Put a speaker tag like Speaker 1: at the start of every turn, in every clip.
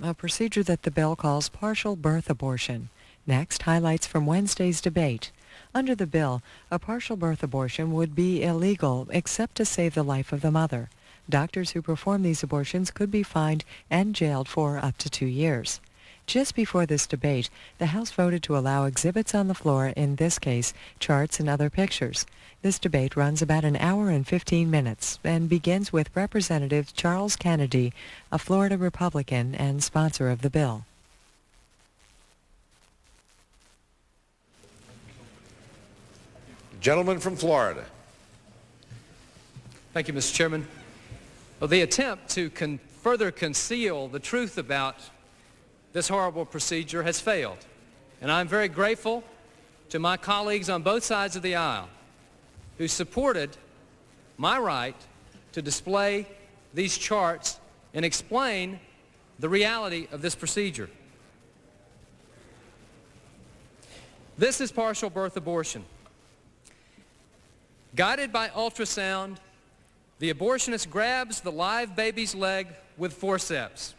Speaker 1: a procedure that the bill calls partial birth abortion. Next, highlights from Wednesday's debate. Under the bill, a partial birth abortion would be illegal except to save the life of the mother. Doctors who perform these abortions could be fined and jailed for up to 2 years. Just before this debate, the House voted to allow exhibits on the floor, in this case, charts and other pictures. This debate runs about an hour and 15 minutes and begins with Representative Charles Kennedy, a Florida Republican and sponsor of the bill.
Speaker 2: Gentleman from Florida.
Speaker 3: Thank you, Mr. Chairman. Well, the attempt to further conceal the truth about this horrible procedure has failed, and I'm very grateful to my colleagues on both sides of the aisle who supported my right to display these charts and explain the reality of this procedure. This is partial birth abortion. Guided by ultrasound, the abortionist grabs the live baby's leg with forceps.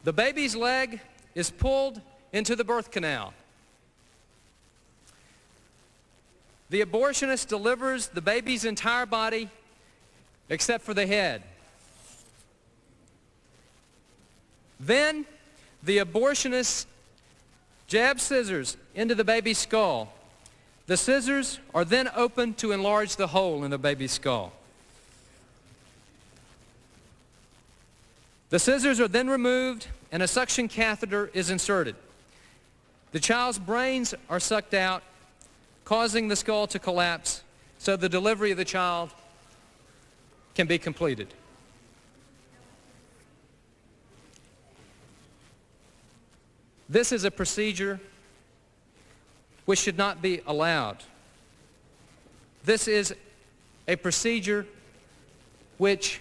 Speaker 3: The baby's leg is pulled into the birth canal. The abortionist delivers the baby's entire body except for the head. Then the abortionist jabs scissors into the baby's skull. The scissors are then opened to enlarge the hole in the baby's skull. The scissors are then removed and a suction catheter is inserted. The child's brains are sucked out, causing the skull to collapse so the delivery of the child can be completed. This is a procedure which should not be allowed. This is a procedure which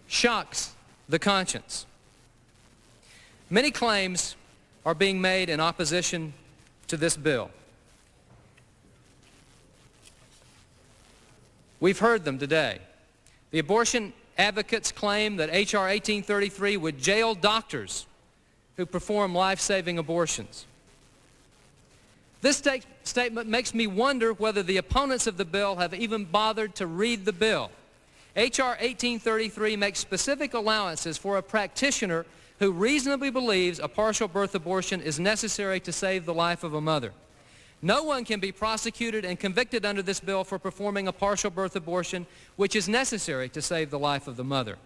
Speaker 3: shocks the conscience. Many claims are being made in opposition to this bill. We've heard them today. The abortion advocates claim that H.R. 1833 would jail doctors who perform life-saving abortions. This statement makes me wonder whether the opponents of the bill have even bothered to read the bill. H.R. 1833 makes specific allowances for a practitioner who reasonably believes a partial birth abortion is necessary to save the life of a mother. No one can be prosecuted and convicted under this bill for performing a partial birth abortion which is necessary to save the life of the mother.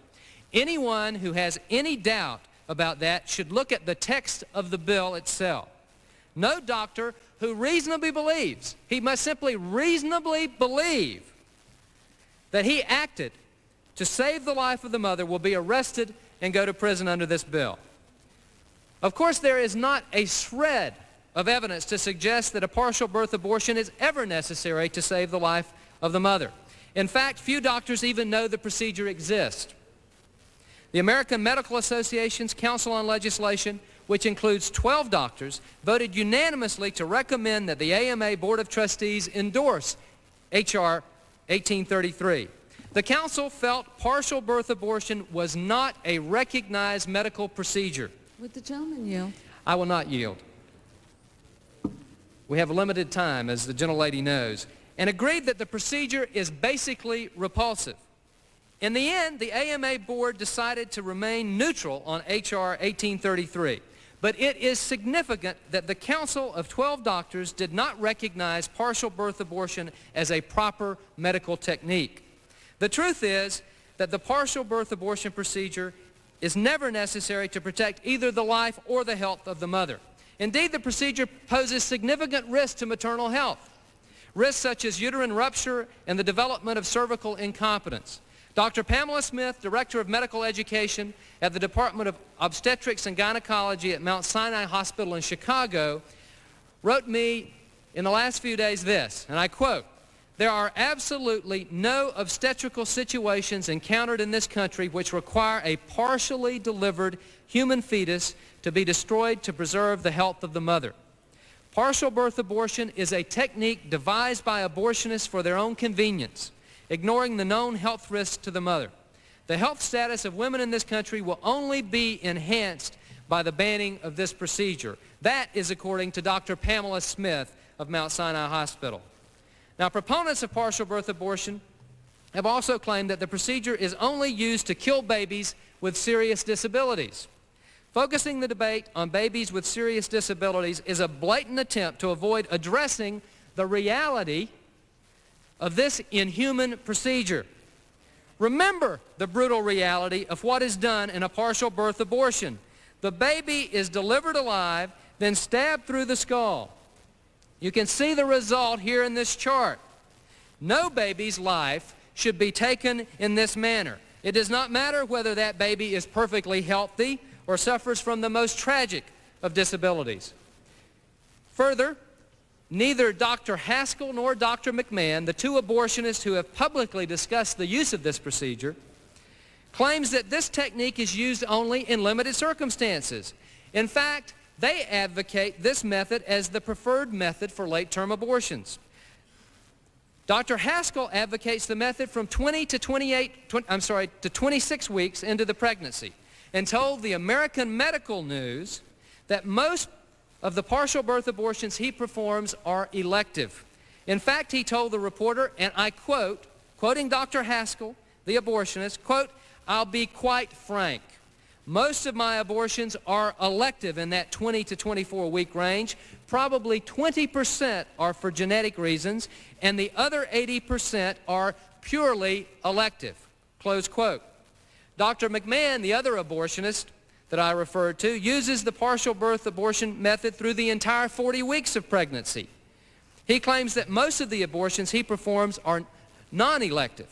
Speaker 3: Anyone who has any doubt about that should look at the text of the bill itself. No doctor who reasonably believes, he must simply reasonably believe that he acted to save the life of the mother, will be arrested and go to prison under this bill. Of course, there is not a shred of evidence to suggest that a partial birth abortion is ever necessary to save the life of the mother. In fact, few doctors even know the procedure exists. The American Medical Association's Council on Legislation, which includes 12 doctors, voted unanimously to recommend that the AMA Board of Trustees endorse H.R. 1833. The council felt partial birth abortion was not a recognized medical procedure.
Speaker 4: Would the gentleman yield?
Speaker 3: I will not yield. We have a limited time, as the gentlelady knows, and agreed that the procedure is basically repulsive. In the end, the AMA board decided to remain neutral on H.R. 1833. But it is significant that the Council of 12 doctors did not recognize partial birth abortion as a proper medical technique. The truth is that the partial birth abortion procedure is never necessary to protect either the life or the health of the mother. Indeed, the procedure poses significant risk to maternal health, risks such as uterine rupture and the development of cervical incompetence. Dr. Pamela Smith, Director of Medical Education at the Department of Obstetrics and Gynecology at Mount Sinai Hospital in Chicago, wrote me in the last few days this, and I quote, "There are absolutely no obstetrical situations encountered in this country which require a partially delivered human fetus to be destroyed to preserve the health of the mother. Partial birth abortion is a technique devised by abortionists for their own convenience, ignoring the known health risks to the mother. The health status of women in this country will only be enhanced by the banning of this procedure. That is according to Dr. Pamela Smith of Mount Sinai Hospital. Now, proponents of partial birth abortion have also claimed that the procedure is only used to kill babies with serious disabilities. Focusing the debate on babies with serious disabilities is a blatant attempt to avoid addressing the reality of this inhuman procedure. Remember the brutal reality of what is done in a partial birth abortion. The baby is delivered alive, then stabbed through the skull. You can see the result here in this chart. No baby's life should be taken in this manner. It does not matter whether that baby is perfectly healthy or suffers from the most tragic of disabilities. Further, neither Dr. Haskell nor Dr. McMahon, the two abortionists who have publicly discussed the use of this procedure, claims that this technique is used only in limited circumstances. In fact, they advocate this method as the preferred method for late-term abortions. Dr. Haskell advocates the method from 26 weeks into the pregnancy, and told the American Medical News that most of the partial birth abortions he performs are elective. In fact, he told the reporter, and I quote, quoting Dr. Haskell, the abortionist, quote, "I'll be quite frank. Most of my abortions are elective in that 20 to 24-week range. Probably 20% are for genetic reasons, and the other 80% are purely elective," close quote. Dr. McMahon, the other abortionist that I referred to, uses the partial birth abortion method through the entire 40 weeks of pregnancy. He claims that most of the abortions he performs are non-elective,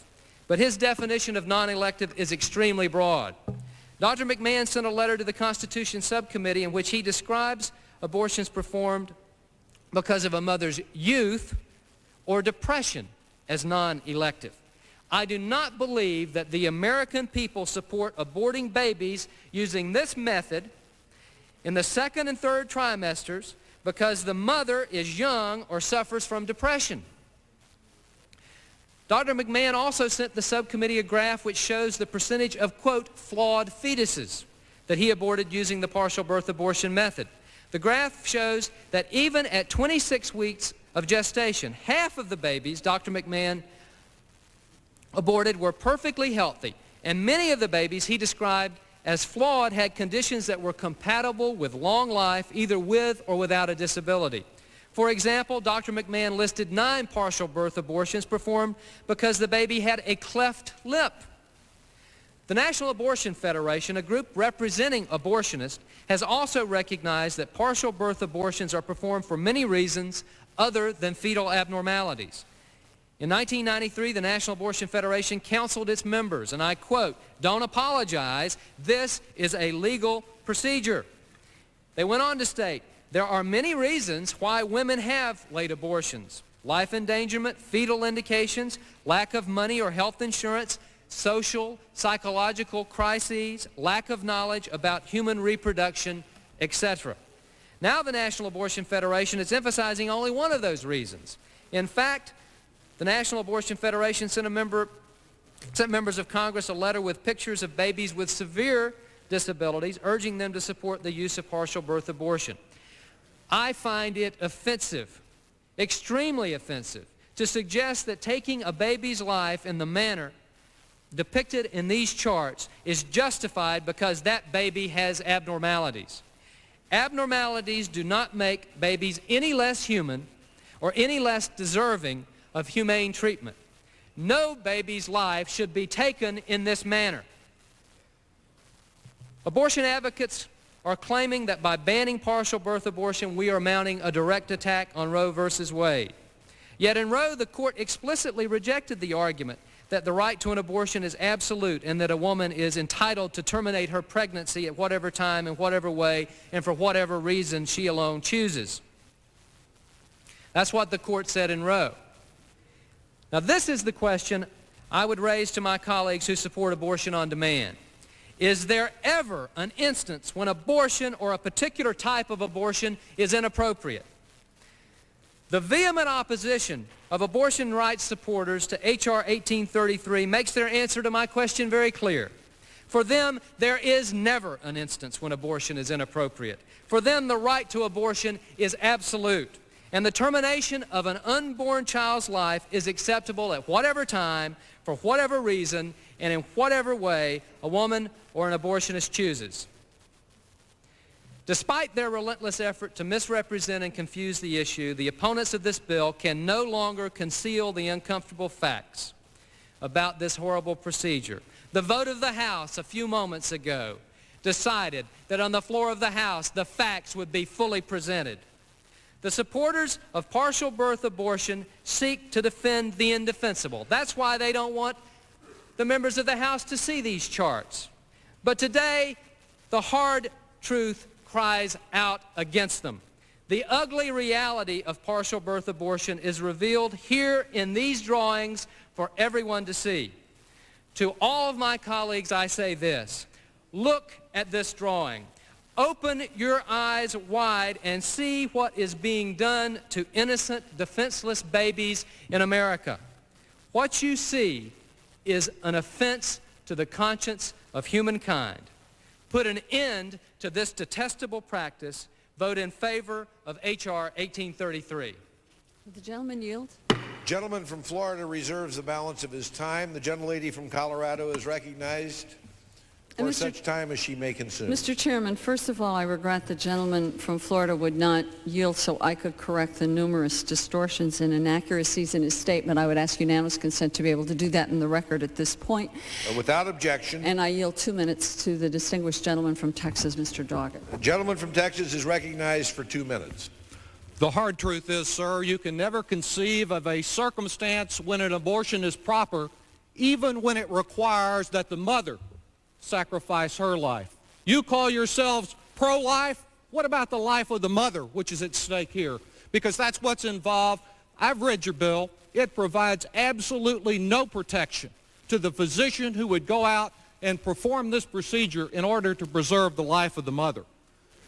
Speaker 3: but his definition of non-elective is extremely broad. Dr. McMahon sent a letter to the Constitution Subcommittee in which he describes abortions performed because of a mother's youth or depression as non-elective. I do not believe that the American people support aborting babies using this method in the second and third trimesters because the mother is young or suffers from depression. Dr. McMahon also sent the subcommittee a graph which shows the percentage of, quote, flawed fetuses that he aborted using the partial birth abortion method. The graph shows that even at 26 weeks of gestation, half of the babies Dr. McMahon aborted were perfectly healthy, and many of the babies he described as flawed had conditions that were compatible with long life, either with or without a disability. For example, Dr. McMahon listed 9 partial birth abortions performed because the baby had a cleft lip. The National Abortion Federation, a group representing abortionists, has also recognized that partial birth abortions are performed for many reasons other than fetal abnormalities. In 1993, the National Abortion Federation counseled its members, and I quote, "Don't apologize, this is a legal procedure." They went on to state, "There are many reasons why women have late abortions: life endangerment, fetal indications, lack of money or health insurance, social, psychological crises, lack of knowledge about human reproduction, etc." Now the National Abortion Federation is emphasizing only one of those reasons. In fact, the National Abortion Federation sent members of Congress a letter with pictures of babies with severe disabilities, urging them to support the use of partial birth abortion. I find it offensive, extremely offensive, to suggest that taking a baby's life in the manner depicted in these charts is justified because that baby has abnormalities. Abnormalities do not make babies any less human or any less deserving of humane treatment. No baby's life should be taken in this manner. Abortion advocates are claiming that by banning partial birth abortion, we are mounting a direct attack on Roe versus Wade. Yet in Roe, the court explicitly rejected the argument that the right to an abortion is absolute and that a woman is entitled to terminate her pregnancy at whatever time, in whatever way, and for whatever reason she alone chooses. That's what the court said in Roe. Now, this is the question I would raise to my colleagues who support abortion on demand. Is there ever an instance when abortion or a particular type of abortion is inappropriate? The vehement opposition of abortion rights supporters to H.R. 1833 makes their answer to my question very clear. For them, there is never an instance when abortion is inappropriate. For them, the right to abortion is absolute, and the termination of an unborn child's life is acceptable at whatever time, for whatever reason, and in whatever way a woman or an abortionist chooses. Despite their relentless effort to misrepresent and confuse the issue, the opponents of this bill can no longer conceal the uncomfortable facts about this horrible procedure. The vote of the House a few moments ago decided that on the floor of the House the facts would be fully presented. The supporters of partial birth abortion seek to defend the indefensible. That's why they don't want the members of the House to see these charts. But today, the hard truth cries out against them. The ugly reality of partial birth abortion is revealed here in these drawings for everyone to see. To all of my colleagues, I say this: look at this drawing. Open your eyes wide and see what is being done to innocent, defenseless babies in America. What you see is an offense to the conscience of humankind. Put an end to this detestable practice. Vote in favor of H.R. 1833.
Speaker 2: Will the gentleman yield?
Speaker 4: Gentleman from Florida reserves the balance of his time. The gentlelady from Colorado is recognized for such time as she may consume.
Speaker 2: Mr. Chairman, first of all, I regret the gentleman from Florida would not yield so I could correct the numerous distortions and inaccuracies in his statement. I would ask unanimous consent to be able to do that in the record at this point.
Speaker 4: Without objection.
Speaker 2: And I yield 2 minutes to the distinguished gentleman from Texas, Mr. Doggett.
Speaker 4: The gentleman from Texas is recognized for 2 minutes.
Speaker 5: The hard truth is, sir, you can never conceive of a circumstance when an abortion is proper, even when it requires that the mother sacrifice her life. You call yourselves pro-life? What about the life of the mother, which is at stake here? Because that's what's involved. I've read your bill. It provides absolutely no protection to the physician who would go out and perform this procedure in order to preserve the life of the mother.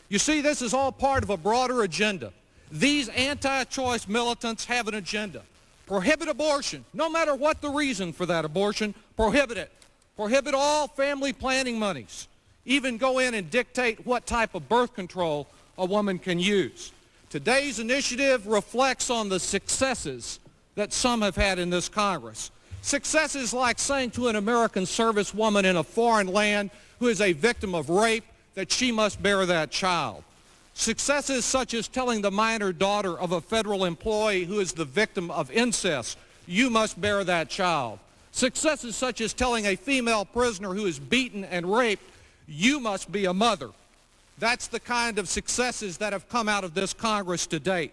Speaker 5: You see, this is all part of a broader agenda. These anti-choice militants have an agenda. Prohibit abortion, no matter what the reason for that abortion, prohibit it. Prohibit all family planning monies. Even go in and dictate what type of birth control a woman can use. Today's initiative reflects on the successes that some have had in this Congress. Successes like saying to an American servicewoman in a foreign land who is a victim of rape that she must bear that child. Successes such as telling the minor daughter of a federal employee who is the victim of incest, you must bear that child. Successes such as telling a female prisoner who is beaten and raped, you must be a mother. That's the kind of successes that have come out of this Congress to date.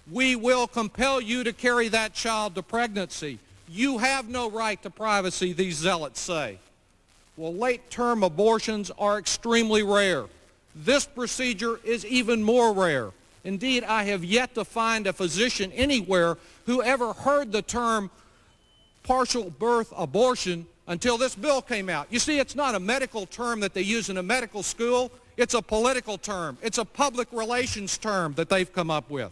Speaker 5: We will compel you to carry that child to pregnancy. You have no right to privacy, these zealots say. Well, late-term abortions are extremely rare. This procedure is even more rare. Indeed, I have yet to find a physician anywhere who ever heard the term partial birth abortion until this bill came out. You see, it's not a medical term that they use in a medical school. It's a political term. It's a public relations term that they've come up with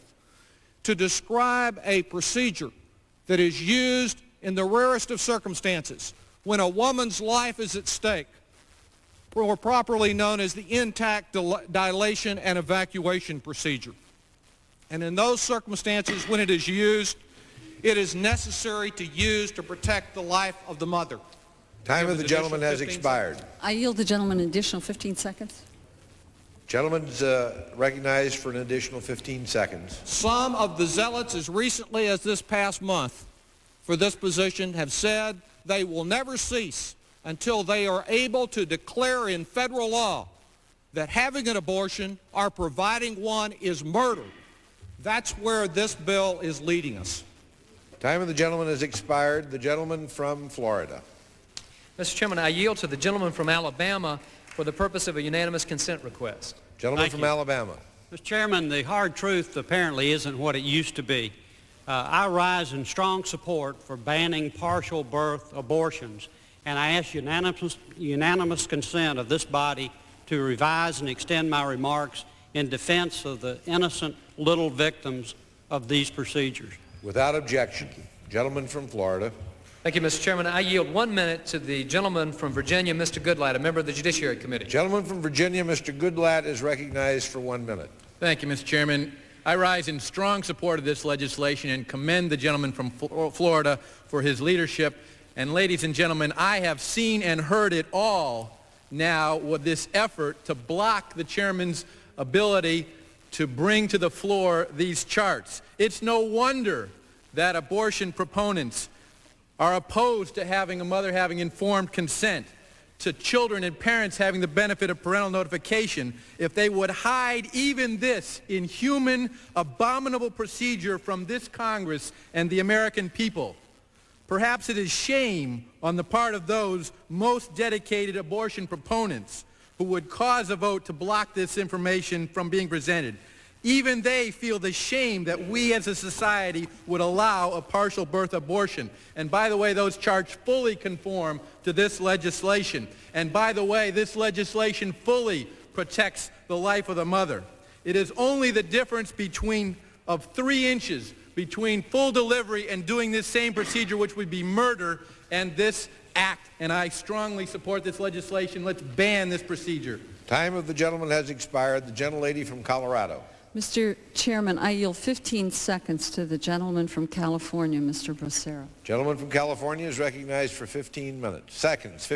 Speaker 5: to describe a procedure that is used in the rarest of circumstances when a woman's life is at stake, more properly known as the intact dilation and evacuation procedure. And in those circumstances, when it is used, it is necessary to use to protect the life of the mother.
Speaker 4: Time of the gentleman has expired.
Speaker 2: I yield the gentleman an additional 15 seconds.
Speaker 4: Gentleman's recognized for an additional 15 seconds.
Speaker 5: Some of the zealots, as recently as this past month, for this position have said they will never cease until they are able to declare in federal law that having an abortion or providing one is murder. That's where this bill is leading us.
Speaker 4: Time of the gentleman has expired. The gentleman from Florida.
Speaker 3: Mr. Chairman, I yield to the gentleman from Alabama for the purpose of a unanimous consent request.
Speaker 4: Gentleman from Alabama.
Speaker 6: Mr. Chairman, the hard truth apparently isn't what it used to be. I rise in strong support for banning partial birth abortions, and I ask unanimous consent of this body to revise and extend my remarks in defense of the innocent little victims of these procedures.
Speaker 4: Without objection. Gentleman from Florida.
Speaker 3: Thank you, Mr. Chairman. I yield 1 minute to the gentleman from Virginia, Mr. Goodlatte, a member of the Judiciary Committee.
Speaker 4: Gentleman from Virginia, Mr. Goodlatte, is recognized for 1 minute.
Speaker 7: Thank you, Mr. Chairman. I rise in strong support of this legislation and commend the gentleman from Florida for his leadership. And ladies and gentlemen, I have seen and heard it all now with this effort to block the chairman's ability to bring to the floor these charts. It's no wonder that abortion proponents are opposed to having a mother having informed consent, to children and parents having the benefit of parental notification, if they would hide even this inhuman, abominable procedure from this Congress and the American people. Perhaps it is shame on the part of those most dedicated abortion proponents who would cause a vote to block this information from being presented. Even they feel the shame that we as a society would allow a partial birth abortion. And by the way, those charts fully conform to this legislation. And by the way, this legislation fully protects the life of the mother. It is only the difference of 3 inches between full delivery and doing this same procedure, which would be murder, and this act. And I strongly support this legislation. Let's ban this procedure.
Speaker 4: Time of the gentleman has expired. The gentlelady from Colorado.
Speaker 2: Mr. Chairman, I yield 15 seconds to the gentleman from California, Mr. Bracero.
Speaker 4: Gentleman from California is recognized for 15 seconds.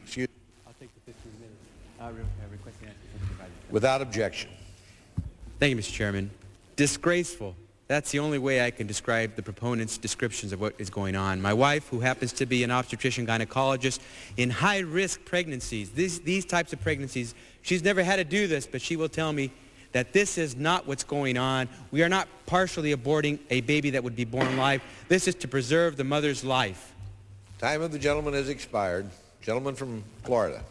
Speaker 4: Excuse.
Speaker 8: I'll take the 15 minutes. I request the answer.
Speaker 4: Without objection.
Speaker 8: Thank you, Mr. Chairman. Disgraceful. That's the only way I can describe the proponents' descriptions of what is going on. My wife, who happens to be an obstetrician gynecologist, in high-risk pregnancies, these types of pregnancies, she's never had to do this, but she will tell me that this is not what's going on. We are not partially aborting a baby that would be born alive. This is to preserve the mother's life.
Speaker 4: Time of the gentleman has expired. Gentleman from Florida.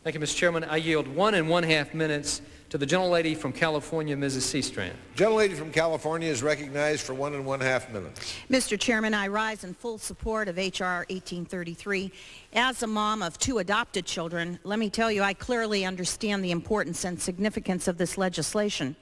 Speaker 3: Thank you, Mr. Chairman. I yield 1 1/2 minutes to the gentlelady from California, Mrs. C-SPAN.
Speaker 4: Gentlelady from California is recognized for 1 1/2 minutes.
Speaker 9: Mr. Chairman, I rise in full support of H.R. 1833. As a mom of 2 adopted children, let me tell you, I clearly understand the importance and significance of this legislation.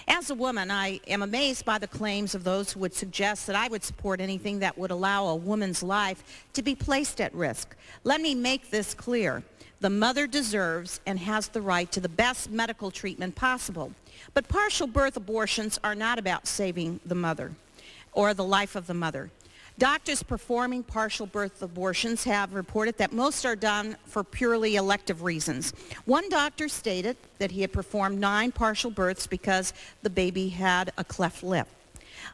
Speaker 9: As a woman, I am amazed by the claims of those who would suggest that I would support anything that would allow a woman's life to be placed at risk. Let me make this clear. The mother deserves and has the right to the best medical treatment possible. But partial birth abortions are not about saving the mother or the life of the mother. Doctors performing partial birth abortions have reported that most are done for purely elective reasons. One doctor stated that he had performed 9 partial births because the baby had a cleft lip.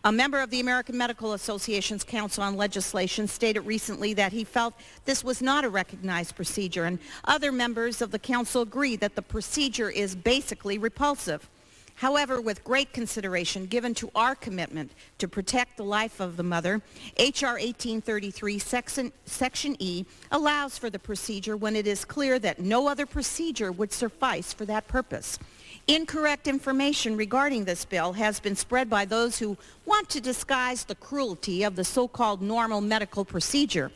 Speaker 9: A member of the American Medical Association's Council on Legislation stated recently that he felt this was not a recognized procedure, and other members of the council agree that the procedure is basically repulsive. However, with great consideration given to our commitment to protect the life of the mother, H.R. 1833 Section E allows for the procedure when it is clear that no other procedure would suffice for that purpose. Incorrect information regarding this bill has been spread by those who want to disguise the cruelty of the so-called normal medical procedure.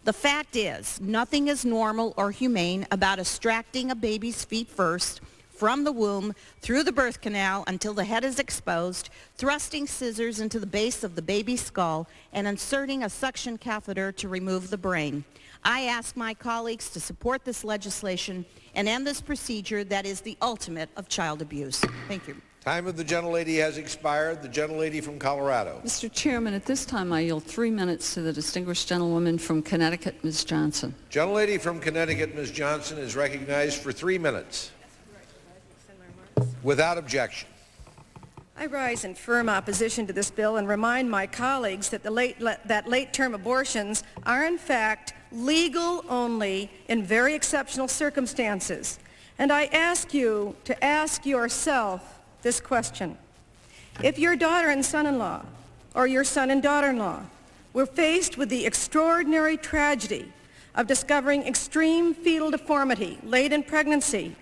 Speaker 9: The fact is, nothing is normal or humane about extracting a baby's feet first, from the womb, through the birth canal until the head is exposed, thrusting scissors into the base of the baby's skull, and inserting a suction catheter to remove the brain. I ask my colleagues to support this legislation and end this procedure that is the ultimate of child abuse. Thank you.
Speaker 4: Time of the gentlelady has expired. The gentlelady from Colorado.
Speaker 2: Mr. Chairman, at this time I yield 3 minutes to the distinguished gentlewoman from Connecticut, Ms. Johnson.
Speaker 4: Gentlelady from Connecticut, Ms. Johnson, is recognized for 3 minutes. Without objection.
Speaker 10: I rise in firm opposition to this bill and remind my colleagues that late-term abortions are in fact legal only in very exceptional circumstances. And I ask you to ask yourself this question. If your daughter and son-in-law or your son and daughter-in-law were faced with the extraordinary tragedy of discovering extreme fetal deformity late in pregnancy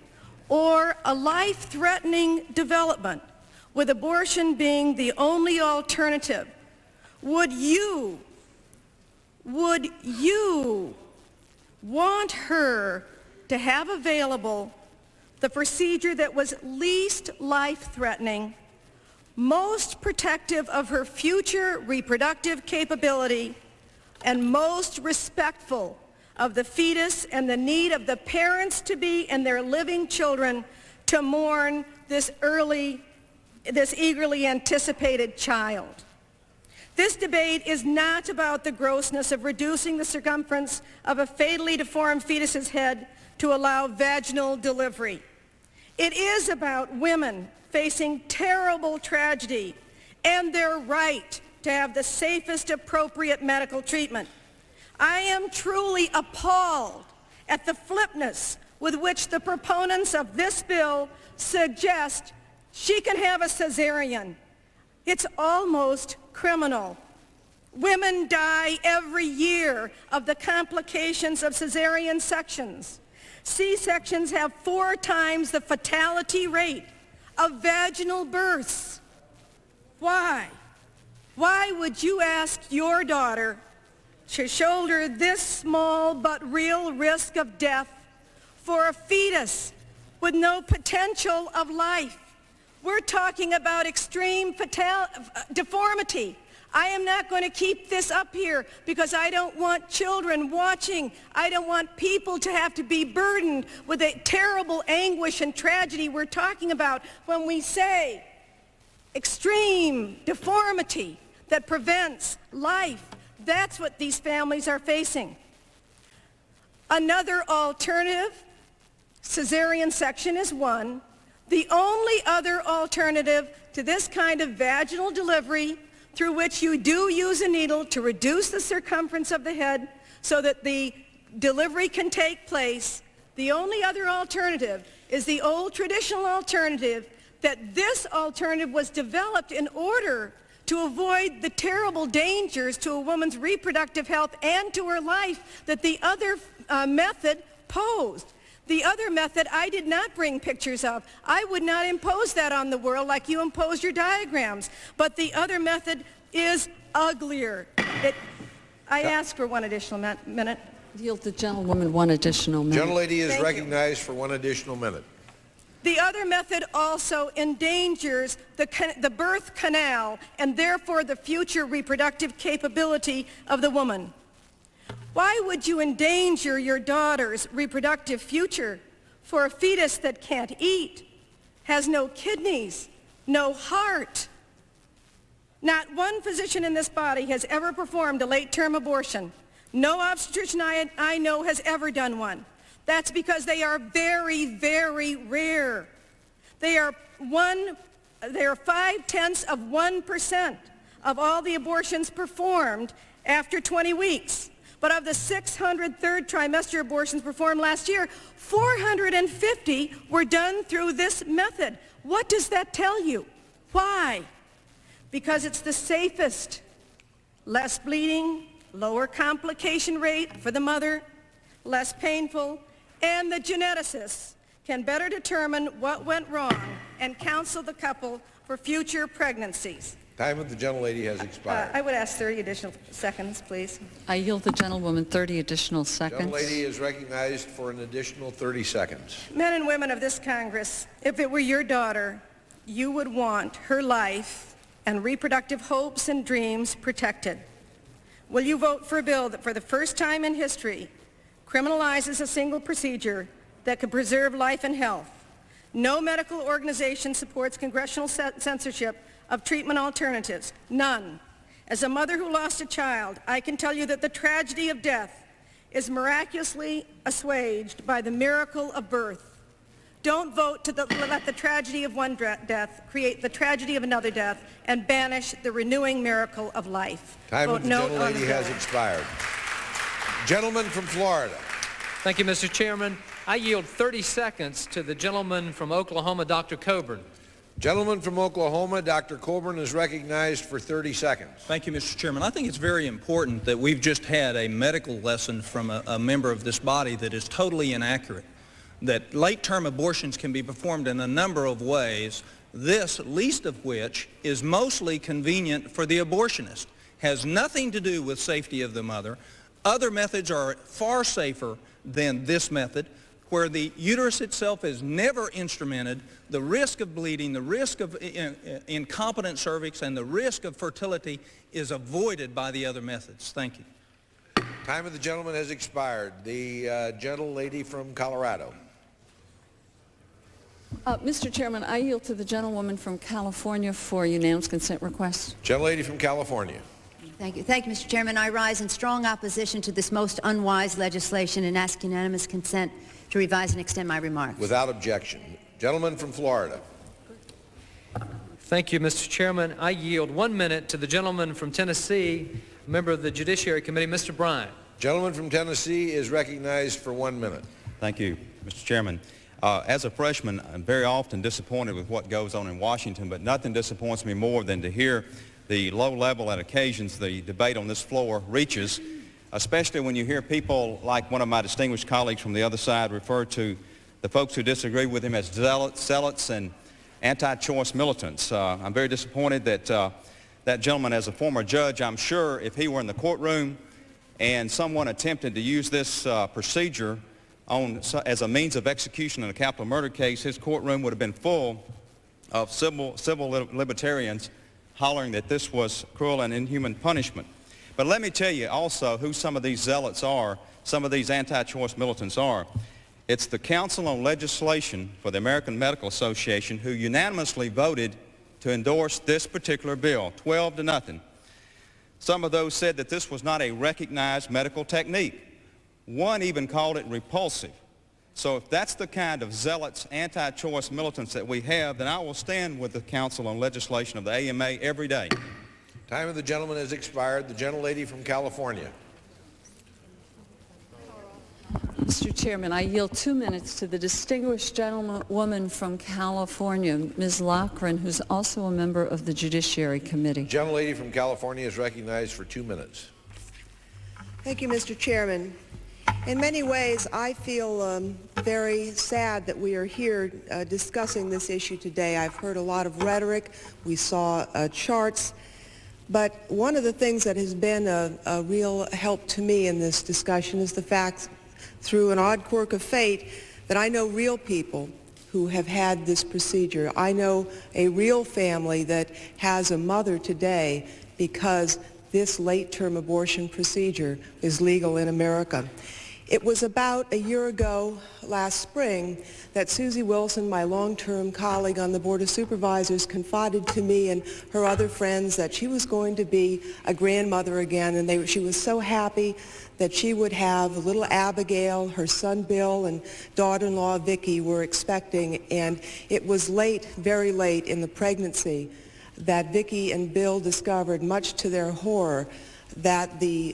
Speaker 10: or a life-threatening development with abortion being the only alternative, would you want her to have available the procedure that was least life-threatening most protective of her future reproductive capability, and most respectful of the fetus and the need of the parents-to-be and their living children to mourn this eagerly anticipated child. This debate is not about the grossness of reducing the circumference of a fatally deformed fetus's head to allow vaginal delivery. It is about women facing terrible tragedy and their right to have the safest appropriate medical treatment. I am truly appalled at the flipness with which the proponents of this bill suggest she can have a cesarean. It's almost criminal. Women die every year of the complications of cesarean sections. C-sections have 4 times the fatality rate of vaginal births. Why? Why would you ask your daughter to shoulder this small but real risk of death for a fetus with no potential of life? We're talking about extreme deformity. I am not going to keep this up here because I don't want children watching. I don't want people to have to be burdened with the terrible anguish and tragedy we're talking about when we say extreme deformity that prevents life. That's what these families are facing. Another alternative, cesarean section, is one. The only other alternative to this kind of vaginal delivery, through which you do use a needle to reduce the circumference of the head so that the delivery can take place, the only other alternative is the old traditional alternative, that this alternative was developed in order to avoid the terrible dangers to a woman's reproductive health and to her life that the other method posed. The other method I did not bring pictures of. I would not impose that on the world like you impose your diagrams. But the other method is uglier. I ask for one additional minute.
Speaker 2: Yield the gentlewoman 1 additional minute.
Speaker 4: Gentlelady is recognized for 1 additional minute.
Speaker 10: The other method also endangers the birth canal and therefore the future reproductive capability of the woman. Why would you endanger your daughter's reproductive future for a fetus that can't eat, has no kidneys, no heart? Not one physician in this body has ever performed a late-term abortion. No obstetrician I know has ever done one. That's because they are very, very rare. They are 0.5% of all the abortions performed after 20 weeks. But of the 600 third trimester abortions performed last year, 450 were done through this method. What does that tell you? Why? Because it's the safest. Less bleeding, lower complication rate for the mother, less painful, and the geneticists can better determine what went wrong and counsel the couple for future pregnancies.
Speaker 4: Time of the gentlelady has expired.
Speaker 10: I would ask 30 additional seconds, please.
Speaker 2: I yield the gentlewoman 30 additional seconds.
Speaker 4: Gentlelady is recognized for an additional 30 seconds.
Speaker 10: Men and women of this Congress, if it were your daughter, you would want her life and reproductive hopes and dreams protected. Will you vote for a bill that for the first time in history criminalizes a single procedure that could preserve life and health? No medical organization supports congressional censorship of treatment alternatives. None. As a mother who lost a child, I can tell you that the tragedy of death is miraculously assuaged by the miracle of birth. Don't vote to let the tragedy of one death create the tragedy of another death and banish the renewing miracle of life.
Speaker 4: Time of the gentlelady has expired. Gentleman from Florida.
Speaker 3: Thank you, Mr. Chairman. I yield 30 seconds to the gentleman from Oklahoma, Dr. Coburn.
Speaker 4: Gentleman from Oklahoma, Dr. Coburn, is recognized for 30 seconds.
Speaker 11: Thank you, Mr. Chairman. I think it's very important that we've just had a medical lesson from a member of this body that is totally inaccurate, that late-term abortions can be performed in a number of ways, this least of which is mostly convenient for the abortionist, has nothing to do with safety of the mother. Other methods are far safer than this method. where the uterus itself is never instrumented, the risk of bleeding, the risk of incompetent cervix, and the risk of fertility is avoided by the other methods. Thank you.
Speaker 4: Time of the gentleman has expired. The gentlelady from Colorado.
Speaker 2: Mr. Chairman, I yield to the gentlewoman from California for unanimous consent request.
Speaker 4: Gentlelady from California.
Speaker 12: Thank you, Mr. Chairman. I rise in strong opposition to this most unwise legislation and ask unanimous consent to revise and extend my remarks.
Speaker 4: Without objection. Gentleman from Florida.
Speaker 3: Thank you, Mr. Chairman. I yield 1 minute to the gentleman from Tennessee, a member of the Judiciary Committee, Mr. Bryant.
Speaker 4: Gentleman from Tennessee is recognized for 1 minute.
Speaker 13: Thank you, Mr. Chairman. As a freshman, I'm very often disappointed with what goes on in Washington, but nothing disappoints me more than to hear the low level at occasions the debate on this floor reaches, especially when you hear people like one of my distinguished colleagues from the other side refer to the folks who disagree with him as zealots and anti-choice militants. I'm very disappointed that that gentleman, as a former judge, I'm sure if he were in the courtroom and someone attempted to use this procedure as a means of execution in a capital murder case, his courtroom would have been full of civil libertarians hollering that this was cruel and inhuman punishment. But let me tell you also who some of these zealots are, some of these anti-choice militants are. It's the Council on Legislation for the American Medical Association who unanimously voted to endorse this particular bill, 12-0. Some of those said that this was not a recognized medical technique. One even called it repulsive. So if that's the kind of zealots, anti-choice militants that we have, then I will stand with the Council on Legislation of the AMA every day.
Speaker 4: Time of the gentleman has expired. The gentlelady from California.
Speaker 2: Mr. Chairman, I yield 2 minutes to the distinguished gentlewoman from California, Ms. Loughran, who's also a member of the Judiciary Committee.
Speaker 4: The gentlelady from California is recognized for 2 minutes.
Speaker 14: Thank you, Mr. Chairman. In many ways, I feel very sad that we are here discussing this issue today. I've heard a lot of rhetoric. We saw charts. But one of the things that has been a real help to me in this discussion is the fact, through an odd quirk of fate, that I know real people who have had this procedure. I know a real family that has a mother today because this late-term abortion procedure is legal in America. It was about a year ago, last spring, that Susie Wilson, my long-term colleague on the Board of Supervisors, confided to me and her other friends that she was going to be a grandmother again, and she was so happy that she would have little Abigail, her son Bill, and daughter-in-law Vicki were expecting, and it was late, very late in the pregnancy, that Vicki and Bill discovered, much to their horror, that the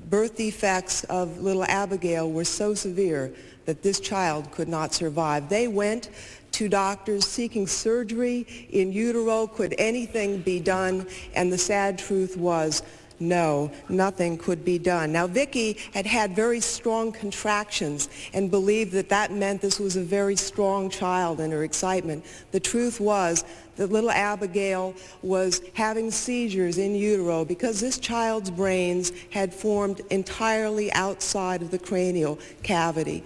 Speaker 14: birth defects of little Abigail were so severe that this child could not survive. They went to doctors seeking surgery in utero. Could anything be done? And the sad truth was, no, nothing could be done. Now, Vicki had had very strong contractions and believed that that meant this was a very strong child in her excitement. The truth was that little Abigail was having seizures in utero because this child's brains had formed entirely outside of the cranial cavity.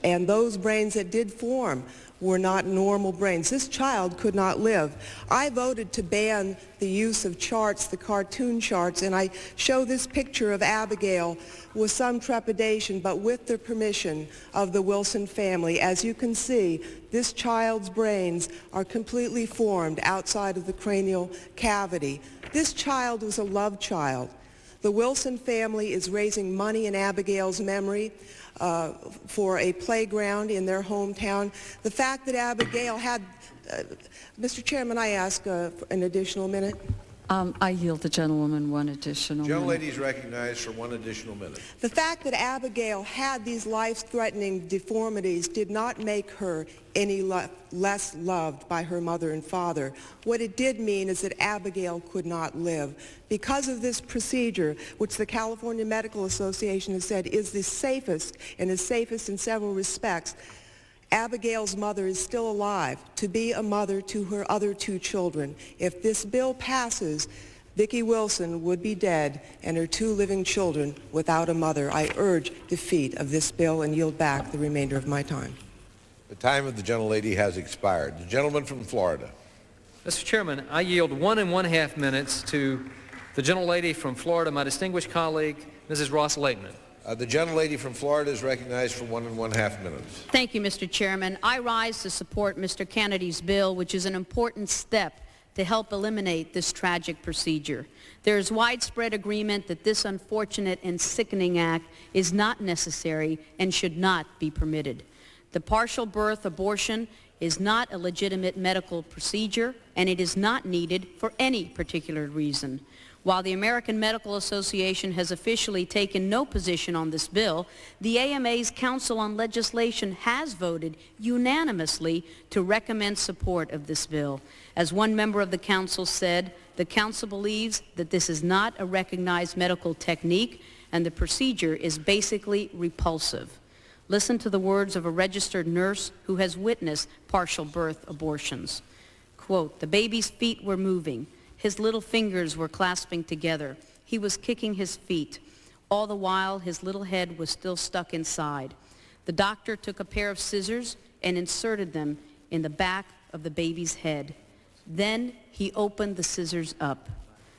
Speaker 14: And those brains that did form were not normal brains. This child could not live. I voted to ban the use of charts, the cartoon charts, and I show this picture of Abigail with some trepidation, but with the permission of the Wilson family. As you can see, this child's brains are completely formed outside of the cranial cavity. This child was a love child. The Wilson family is raising money in Abigail's memory for a playground in their hometown. The fact that Abigail had, Mr. Chairman, I ask for an additional minute.
Speaker 2: I yield the gentlewoman 1 additional minute.
Speaker 4: Gentlelady is recognized for 1 additional minute.
Speaker 14: The fact that Abigail had these life-threatening deformities did not make her any less loved by her mother and father. What it did mean is that Abigail could not live. Because of this procedure, which the California Medical Association has said is the safest and is safest in several respects, Abigail's mother is still alive to be a mother to her other 2 children. If this bill passes, Vicki Wilson would be dead and her 2 living children without a mother. I urge defeat of this bill and yield back the remainder of my time.
Speaker 4: The time of the gentlelady has expired. The gentleman from Florida.
Speaker 3: Mr. Chairman, I yield 1 1/2 minutes to the gentlelady from Florida, my distinguished colleague, Mrs. Ross Lakeman.
Speaker 4: The gentlelady from Florida is recognized for 1 1/2 minutes.
Speaker 15: Thank you, Mr. Chairman. I rise to support Mr. Kennedy's bill, which is an important step to help eliminate this tragic procedure. There is widespread agreement that this unfortunate and sickening act is not necessary and should not be permitted. The partial birth abortion is not a legitimate medical procedure, and it is not needed for any particular reason. While the American Medical Association has officially taken no position on this bill, the AMA's Council on Legislation has voted unanimously to recommend support of this bill. As one member of the Council said, the Council believes that this is not a recognized medical technique and the procedure is basically repulsive. Listen to the words of a registered nurse who has witnessed partial birth abortions. Quote, "The baby's feet were moving. His little fingers were clasping together. He was kicking his feet. All the while, his little head was still stuck inside. The doctor took a pair of scissors and inserted them in the back of the baby's head. Then he opened the scissors up.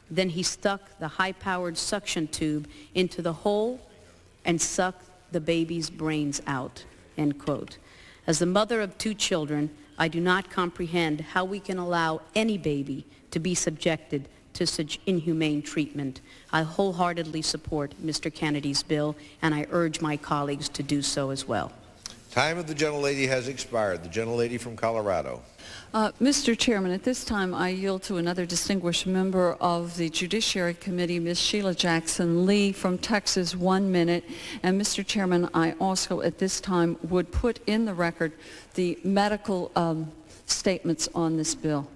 Speaker 15: Then he stuck the high-powered suction tube into the hole and sucked the baby's brains out." End quote. As the mother of 2 children, I do not comprehend how we can allow any baby to be subjected to such inhumane treatment. I wholeheartedly support Mr. Kennedy's bill, and I urge my colleagues to do so as well.
Speaker 4: Time of the gentlelady has expired. The gentlelady from Colorado.
Speaker 2: Mr. Chairman, at this time I yield to another distinguished member of the Judiciary Committee, Ms. Sheila Jackson Lee from Texas, 1 minute. And Mr. Chairman, I also at this time would put in the record the medical statements on this bill.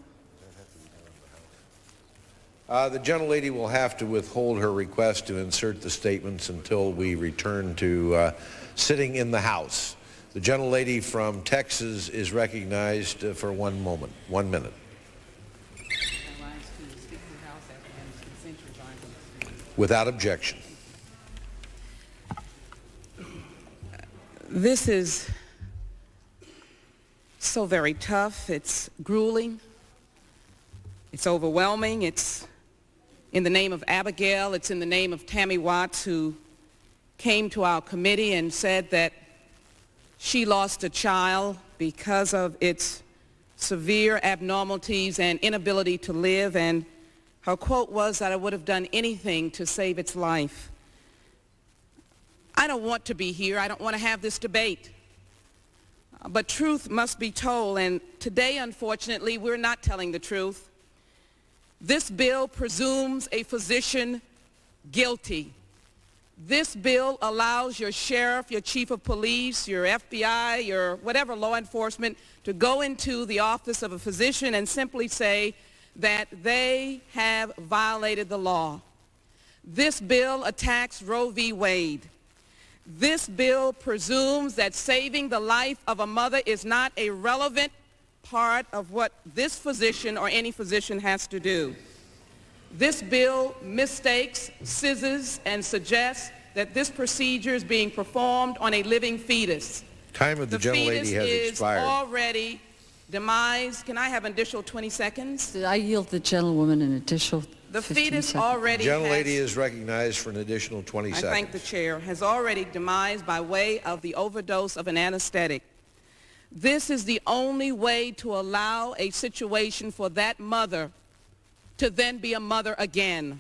Speaker 4: The gentlelady will have to withhold her request to insert the statements until we return to sitting in the House. The gentlelady from Texas is recognized for 1 minute. Without objection.
Speaker 16: This is so very tough. It's grueling. It's overwhelming. It's in the name of Abigail. It's in the name of Tammy Watts, who came to our committee and said that she lost a child because of its severe abnormalities and inability to live, and her quote was that I would have done anything to save its life. I don't want to be here. I don't want to have this debate. But truth must be told, and today, unfortunately, we're not telling the truth. This bill presumes a physician guilty. This bill allows your sheriff, your chief of police, your FBI, your whatever law enforcement to go into the office of a physician and simply say that they have violated the law. This bill attacks Roe v. Wade. This bill presumes that saving the life of a mother is not a relevant part of what this physician or any physician has to do. This bill mistakes, scissors, and suggests that this procedure is being performed on a living fetus.
Speaker 4: Time of the gentlelady has expired.
Speaker 16: The fetus is already demised. Can I have an additional 20 seconds?
Speaker 2: I yield the gentlewoman an additional 15
Speaker 16: The fetus
Speaker 2: seconds.
Speaker 16: already
Speaker 4: Gentlelady is recognized for an additional 20 seconds.
Speaker 16: I thank the chair, has already demised by way of the overdose of an anesthetic. This is the only way to allow a situation for that mother to then be a mother again.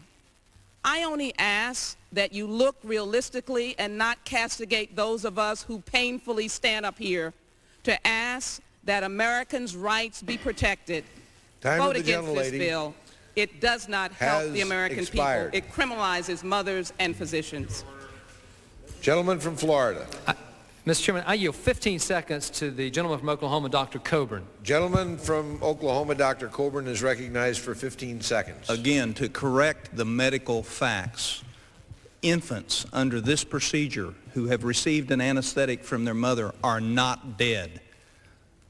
Speaker 16: I only ask that you look realistically and not castigate those of us who painfully stand up here to ask that Americans' rights be protected. Vote against this bill. It does not help the American people. It criminalizes mothers and physicians.
Speaker 4: Gentleman from Florida.
Speaker 3: Mr. Chairman, I yield 15 seconds to the gentleman from Oklahoma, Dr. Coburn.
Speaker 4: Gentleman from Oklahoma, Dr. Coburn, is recognized for 15 seconds.
Speaker 11: Again, to correct the medical facts, infants under this procedure who have received an anesthetic from their mother are not dead.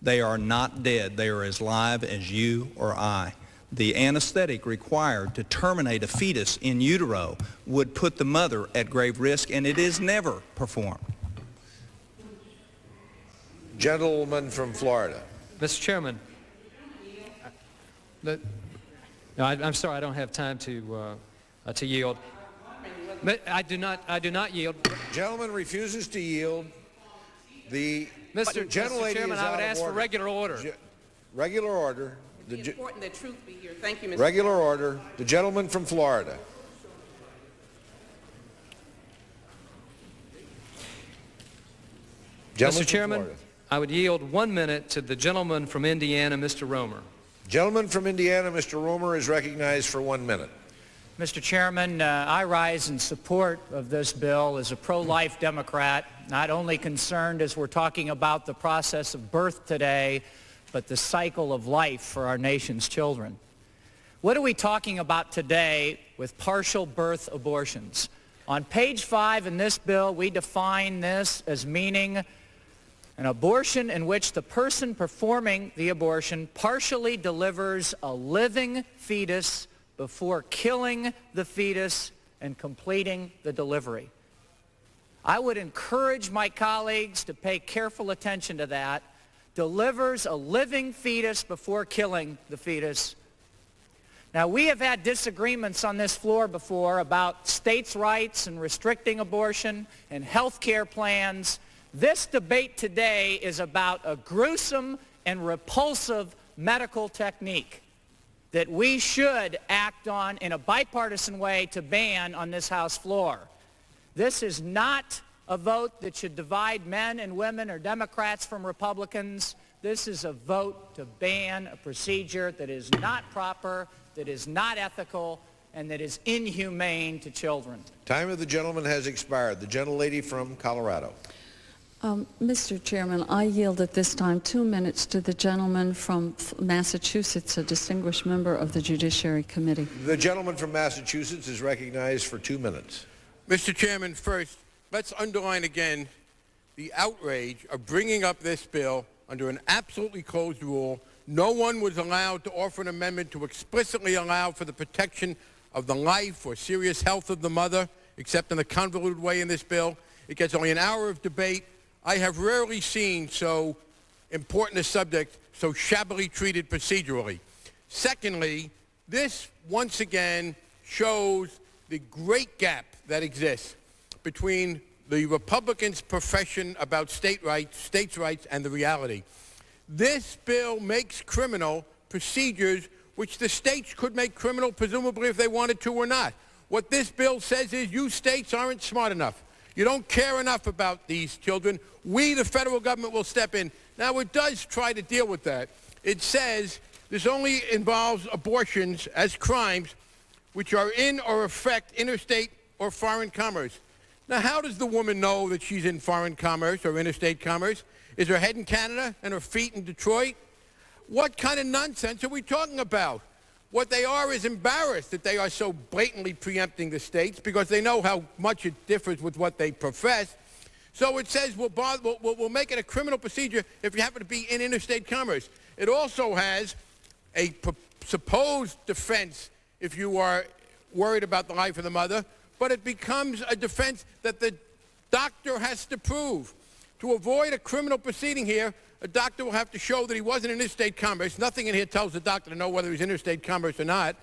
Speaker 11: They are not dead. They are as live as you or I. the anesthetic required to terminate a fetus in utero would put the mother at grave risk, and it is never performed.
Speaker 4: Gentleman from Florida.
Speaker 3: Mr. Chairman, no, I'm sorry, I don't have time to yield. But I do not yield.
Speaker 4: Gentleman refuses to yield. The
Speaker 3: Mr. Chairman, I would ask for regular order.
Speaker 4: Regular order.
Speaker 16: It's important that truth be here. Thank you, Mr.
Speaker 4: Regular order. The gentleman from Florida.
Speaker 3: Mr. Chairman, I would yield 1 minute to the gentleman from Indiana, Mr. Romer.
Speaker 4: Gentleman from Indiana, Mr. Romer, is recognized for 1 minute.
Speaker 17: Mr. Chairman, I rise in support of this bill as a pro-life Democrat, not only concerned as we're talking about the process of birth today, but the cycle of life for our nation's children. What are we talking about today with partial birth abortions? On page 5 in this bill, we define this as meaning an abortion in which the person performing the abortion partially delivers a living fetus before killing the fetus and completing the delivery. I would encourage my colleagues to pay careful attention to that. Delivers a living fetus before killing the fetus. Now, we have had disagreements on this floor before about states' rights and restricting abortion and health care plans. This debate today is about a gruesome and repulsive medical technique that we should act on in a bipartisan way to ban on this House floor. This is not a vote that should divide men and women or Democrats from Republicans. This is a vote to ban a procedure that is not proper, that is not ethical, and that is inhumane to children.
Speaker 4: Time of the gentleman has expired. The gentlelady from Colorado.
Speaker 2: Mr. Chairman, I yield at this time 2 minutes to the gentleman from Massachusetts, a distinguished member of the Judiciary Committee.
Speaker 4: The gentleman from Massachusetts is recognized for 2 minutes.
Speaker 18: Mr. Chairman, first, let's underline again the outrage of bringing up this bill under an absolutely closed rule. No one was allowed to offer an amendment to explicitly allow for the protection of the life or serious health of the mother, except in a convoluted way in this bill. It gets only an hour of debate. I have rarely seen so important a subject so shabbily treated procedurally. Secondly, this once again shows the great gap that exists between the Republicans' profession about states' rights, and the reality. This bill makes criminal procedures which the states could make criminal, presumably if they wanted to or not. What this bill says is you states aren't smart enough. You don't care enough about these children. We, the federal government, will step in. Now, it does try to deal with that. It says this only involves abortions as crimes which are in or affect interstate or foreign commerce. Now, how does the woman know that she's in foreign commerce or interstate commerce? Is her head in Canada and her feet in Detroit? What kind of nonsense are we talking about? What they are is embarrassed that they are so blatantly preempting the states because they know how much it differs with what they profess. So it says we'll make it a criminal procedure if you happen to be in interstate commerce. It also has a supposed defense if you are worried about the life of the mother, but it becomes a defense that the doctor has to prove. To avoid a criminal proceeding here, a doctor will have to show that he wasn't in interstate commerce. Nothing in here tells the doctor to know whether he's in interstate commerce or not.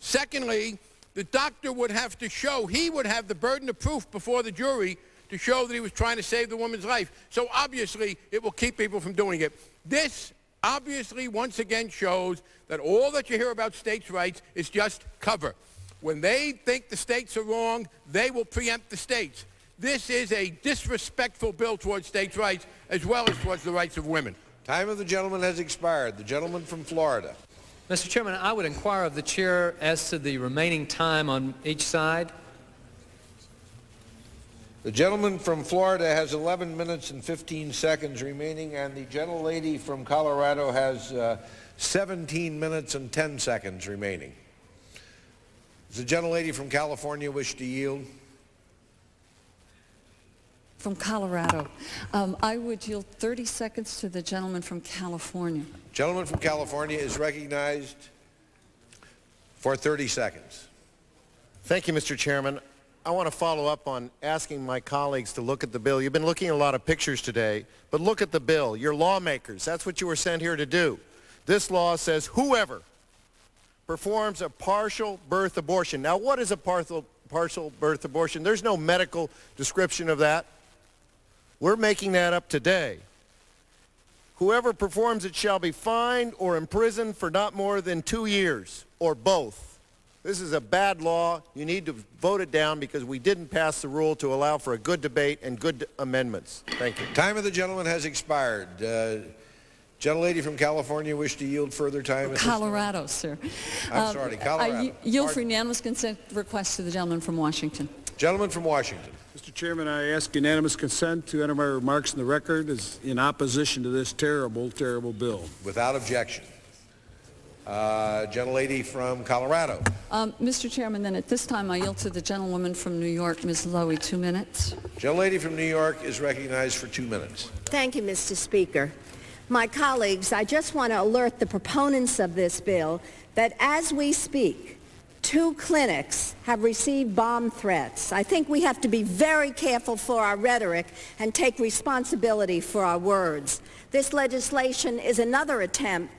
Speaker 18: Secondly, the doctor would have to show, he would have the burden of proof before the jury to show that he was trying to save the woman's life. So obviously, it will keep people from doing it. This obviously, once again, shows that all that you hear about states' rights is just cover. When they think the states are wrong, they will preempt the states. This is a disrespectful bill towards states' rights as well as towards the rights of women.
Speaker 4: Time of the gentleman has expired. The gentleman from Florida.
Speaker 3: Mr. Chairman, I would inquire of the chair as to the remaining time on each side.
Speaker 4: The gentleman from Florida has 11 minutes and 15 seconds remaining, and the gentlelady from Colorado has 17 minutes and 10 seconds remaining. Does the gentlelady from California wish to yield?
Speaker 2: From Colorado. I would yield 30 seconds to the gentleman from California.
Speaker 4: Gentleman from California is recognized For 30 seconds.
Speaker 19: Thank you, Mr. Chairman. I want to follow up on asking my colleagues to look at the bill. You've been looking at a lot of pictures today, but look at the bill. You're lawmakers. That's what you were sent here to do. This law says whoever performs a partial birth abortion. Now, what is a partial birth abortion? There's no medical description of that. We're making that up today. Whoever performs it shall be fined or imprisoned for not more than 2 years, or both. This is a bad law. You need to vote it down because we didn't pass the rule to allow for a good debate and good amendments. Thank you.
Speaker 4: Time of the gentleman has expired. Gentlelady from California wish to yield further time?
Speaker 2: Colorado, sir.
Speaker 4: I'm sorry, Colorado.
Speaker 2: I yield for unanimous consent request to the gentleman from Washington.
Speaker 4: Gentleman from Washington.
Speaker 20: Mr. Chairman, I ask unanimous consent to enter my remarks in the record as in opposition to this terrible, terrible bill.
Speaker 4: Without objection. Gentlelady from Colorado.
Speaker 2: Mr. Chairman, then at this time I yield to the gentlewoman from New York, Ms. Lowy, 2 minutes.
Speaker 4: Gentlelady from New York is recognized for 2 minutes.
Speaker 21: Thank you, Mr. Speaker. My colleagues, I just want to alert the proponents of this bill that as we speak, 2 clinics have received bomb threats. I think we have to be very careful for our rhetoric and take responsibility for our words. This legislation is another attempt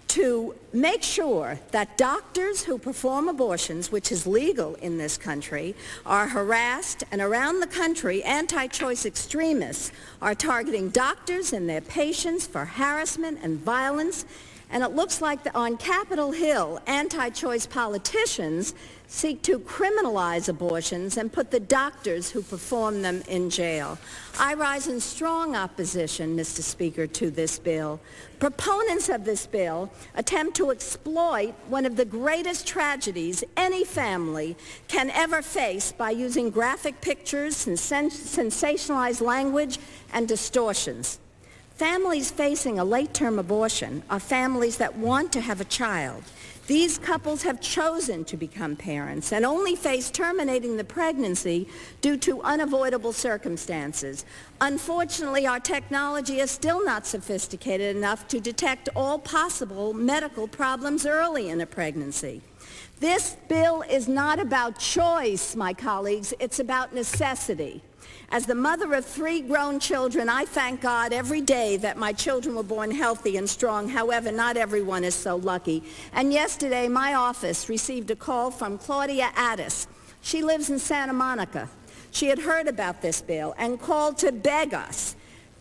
Speaker 21: to make sure that doctors who perform abortions, which is legal in this country, are harassed, and around the country, anti-choice extremists are targeting doctors and their patients for harassment and violence. And it looks like on Capitol Hill, anti-choice politicians seek to criminalize abortions and put the doctors who perform them in jail. I rise in strong opposition, Mr. Speaker, to this bill. Proponents of this bill attempt to exploit one of the greatest tragedies any family can ever face by using graphic pictures and sensationalized language and distortions. Families facing a late-term abortion are families that want to have a child. These couples have chosen to become parents and only face terminating the pregnancy due to unavoidable circumstances. Unfortunately, our technology is still not sophisticated enough to detect all possible medical problems early in a pregnancy. This bill is not about choice, my colleagues. It's about necessity. As the mother of 3 grown children, I thank God every day that my children were born healthy and strong. However, not everyone is so lucky. And yesterday, my office received a call from Claudia Addis. She lives in Santa Monica. She had heard about this bill and called to beg us,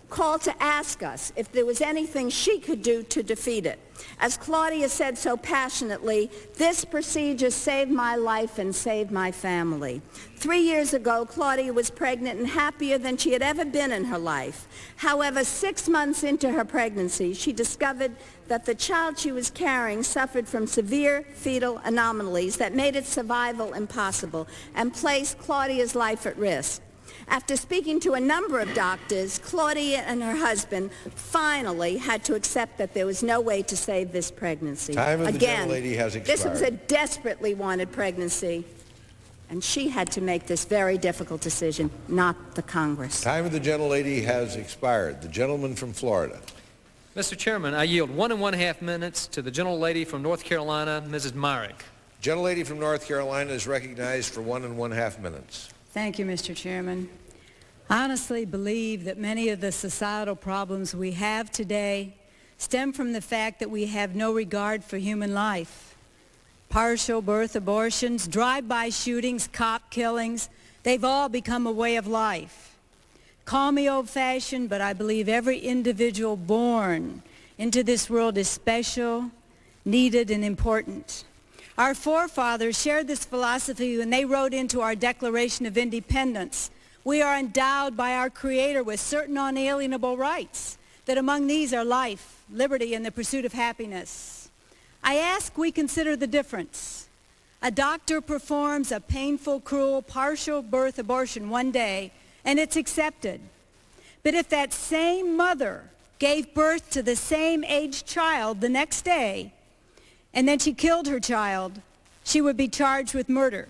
Speaker 21: called to ask us if there was anything she could do to defeat it. As Claudia said so passionately, this procedure saved my life and saved my family. 3 years ago, Claudia was pregnant and happier than she had ever been in her life. However, 6 months into her pregnancy, she discovered that the child she was carrying suffered from severe fetal anomalies that made its survival impossible and placed Claudia's life at risk. After speaking to a number of doctors, Claudia and her husband finally had to accept that there was no way to save this pregnancy.
Speaker 4: Time of the
Speaker 21: Again,
Speaker 4: gentlelady has expired.
Speaker 21: this was a desperately wanted pregnancy, and she had to make this very difficult decision, not the Congress.
Speaker 4: Time of the gentlelady has expired. The gentleman from Florida.
Speaker 3: Mr. Chairman, I yield 1 1/2 minutes to the gentlelady from North Carolina, Mrs. Myrick.
Speaker 4: Gentlelady from North Carolina is recognized for 1 1/2 minutes.
Speaker 22: Thank you, Mr. Chairman. I honestly believe that many of the societal problems we have today stem from the fact that we have no regard for human life. Partial birth abortions, drive-by shootings, cop killings, they've all become a way of life. Call me old-fashioned, but I believe every individual born into this world is special, needed, and important. Our forefathers shared this philosophy when they wrote into our Declaration of Independence. We are endowed by our Creator with certain unalienable rights, that among these are life, liberty, and the pursuit of happiness. I ask we consider the difference. A doctor performs a painful, cruel, partial birth abortion one day, and it's accepted. But if that same mother gave birth to the same aged child the next day, and then she killed her child, she would be charged with murder.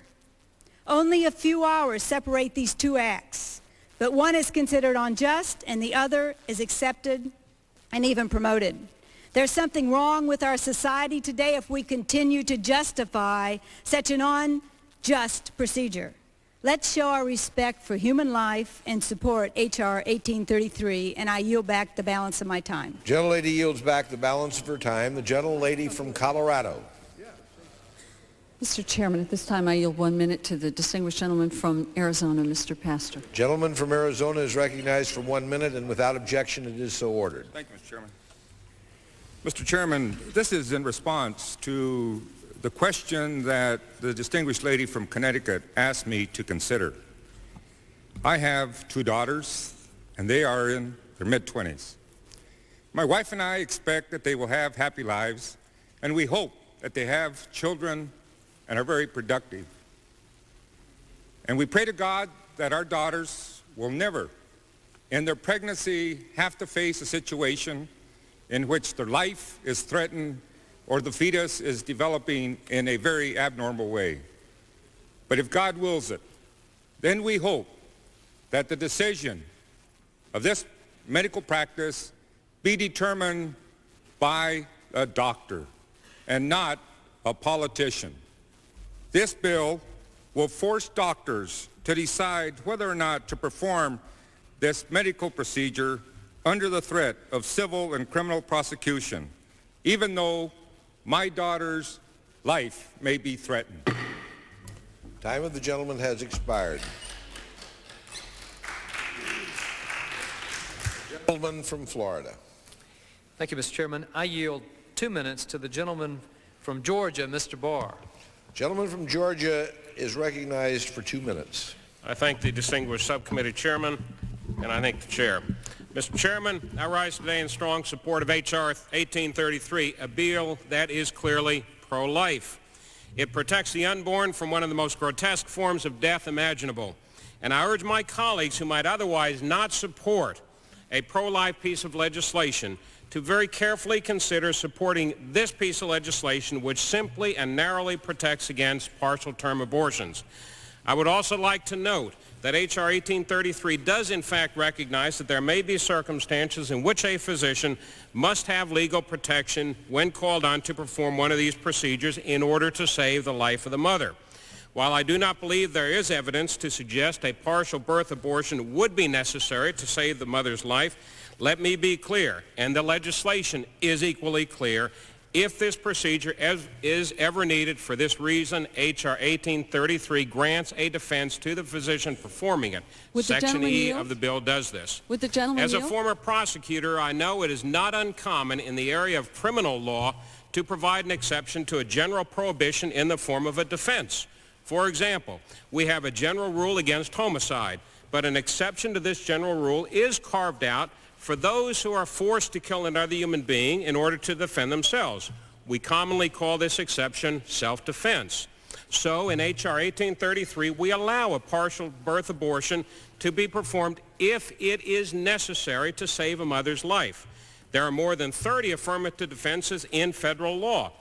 Speaker 22: Only a few hours separate these 2 acts, but one is considered unjust and the other is accepted and even promoted. There's something wrong with our society today if we continue to justify such an unjust procedure. Let's show our respect for human life and support H.R. 1833, and I yield back the balance of my time.
Speaker 4: Gentlelady yields back the balance of her time. The gentlelady from Colorado.
Speaker 2: Mr. Chairman, at this time I yield 1 minute to the distinguished gentleman from Arizona, Mr. Pastor.
Speaker 4: Gentleman from Arizona is recognized for 1 minute, and without objection, it is so ordered.
Speaker 1: Thank you, Mr. Chairman. Mr. Chairman, this is in response to the question that the distinguished lady from Connecticut asked me to consider. I have 2 daughters, and they are in their mid-20s. My wife and I expect that they will have happy lives, and we hope that they have children and are very productive. And we pray to God that our daughters will never, in their pregnancy, have to face a situation in which their life is threatened or the fetus is developing in a very abnormal way. But if God wills it, then we hope that the decision of this medical practice be determined by a doctor and not a politician. This bill will force doctors to decide whether or not to perform this medical procedure under the threat of civil and criminal prosecution, even though my daughter's life may be threatened.
Speaker 4: Time of the gentleman has expired. Gentleman from Florida.
Speaker 3: Thank you, Mr. Chairman. I yield 2 minutes to the gentleman from Georgia, Mr. Barr.
Speaker 4: Gentleman from Georgia is recognized for 2 minutes.
Speaker 5: I thank the distinguished subcommittee chairman, and I thank the chair. Mr. Chairman, I rise today in strong support of H.R. 1833, a bill that is clearly pro-life. It protects the unborn from one of the most grotesque forms of death imaginable. And I urge my colleagues who might otherwise not support a pro-life piece of legislation to very carefully consider supporting this piece of legislation which simply and narrowly protects against partial term abortions. I would also like to note that H.R. 1833 does in fact recognize that there may be circumstances in which a physician must have legal protection when called on to perform one of these procedures in order to save the life of the mother. While I do not believe there is evidence to suggest a partial birth abortion would be necessary to save the mother's life, let me be clear, and the legislation is equally clear, if this procedure is ever needed for this reason, H.R. 1833 grants a defense to the physician performing it. Section E of the bill does this.
Speaker 2: Would the gentleman
Speaker 5: As a
Speaker 2: yield?
Speaker 5: former prosecutor, I know it is not uncommon in the area of criminal law to provide an exception to a general prohibition in the form of a defense. For example, we have a general rule against homicide, but an exception to this general rule is carved out for those who are forced to kill another human being in order to defend themselves. We commonly call this exception self-defense. So in H.R. 1833, we allow a partial birth abortion to be performed if it is necessary to save a mother's life. There are more than 30 affirmative defenses in federal law.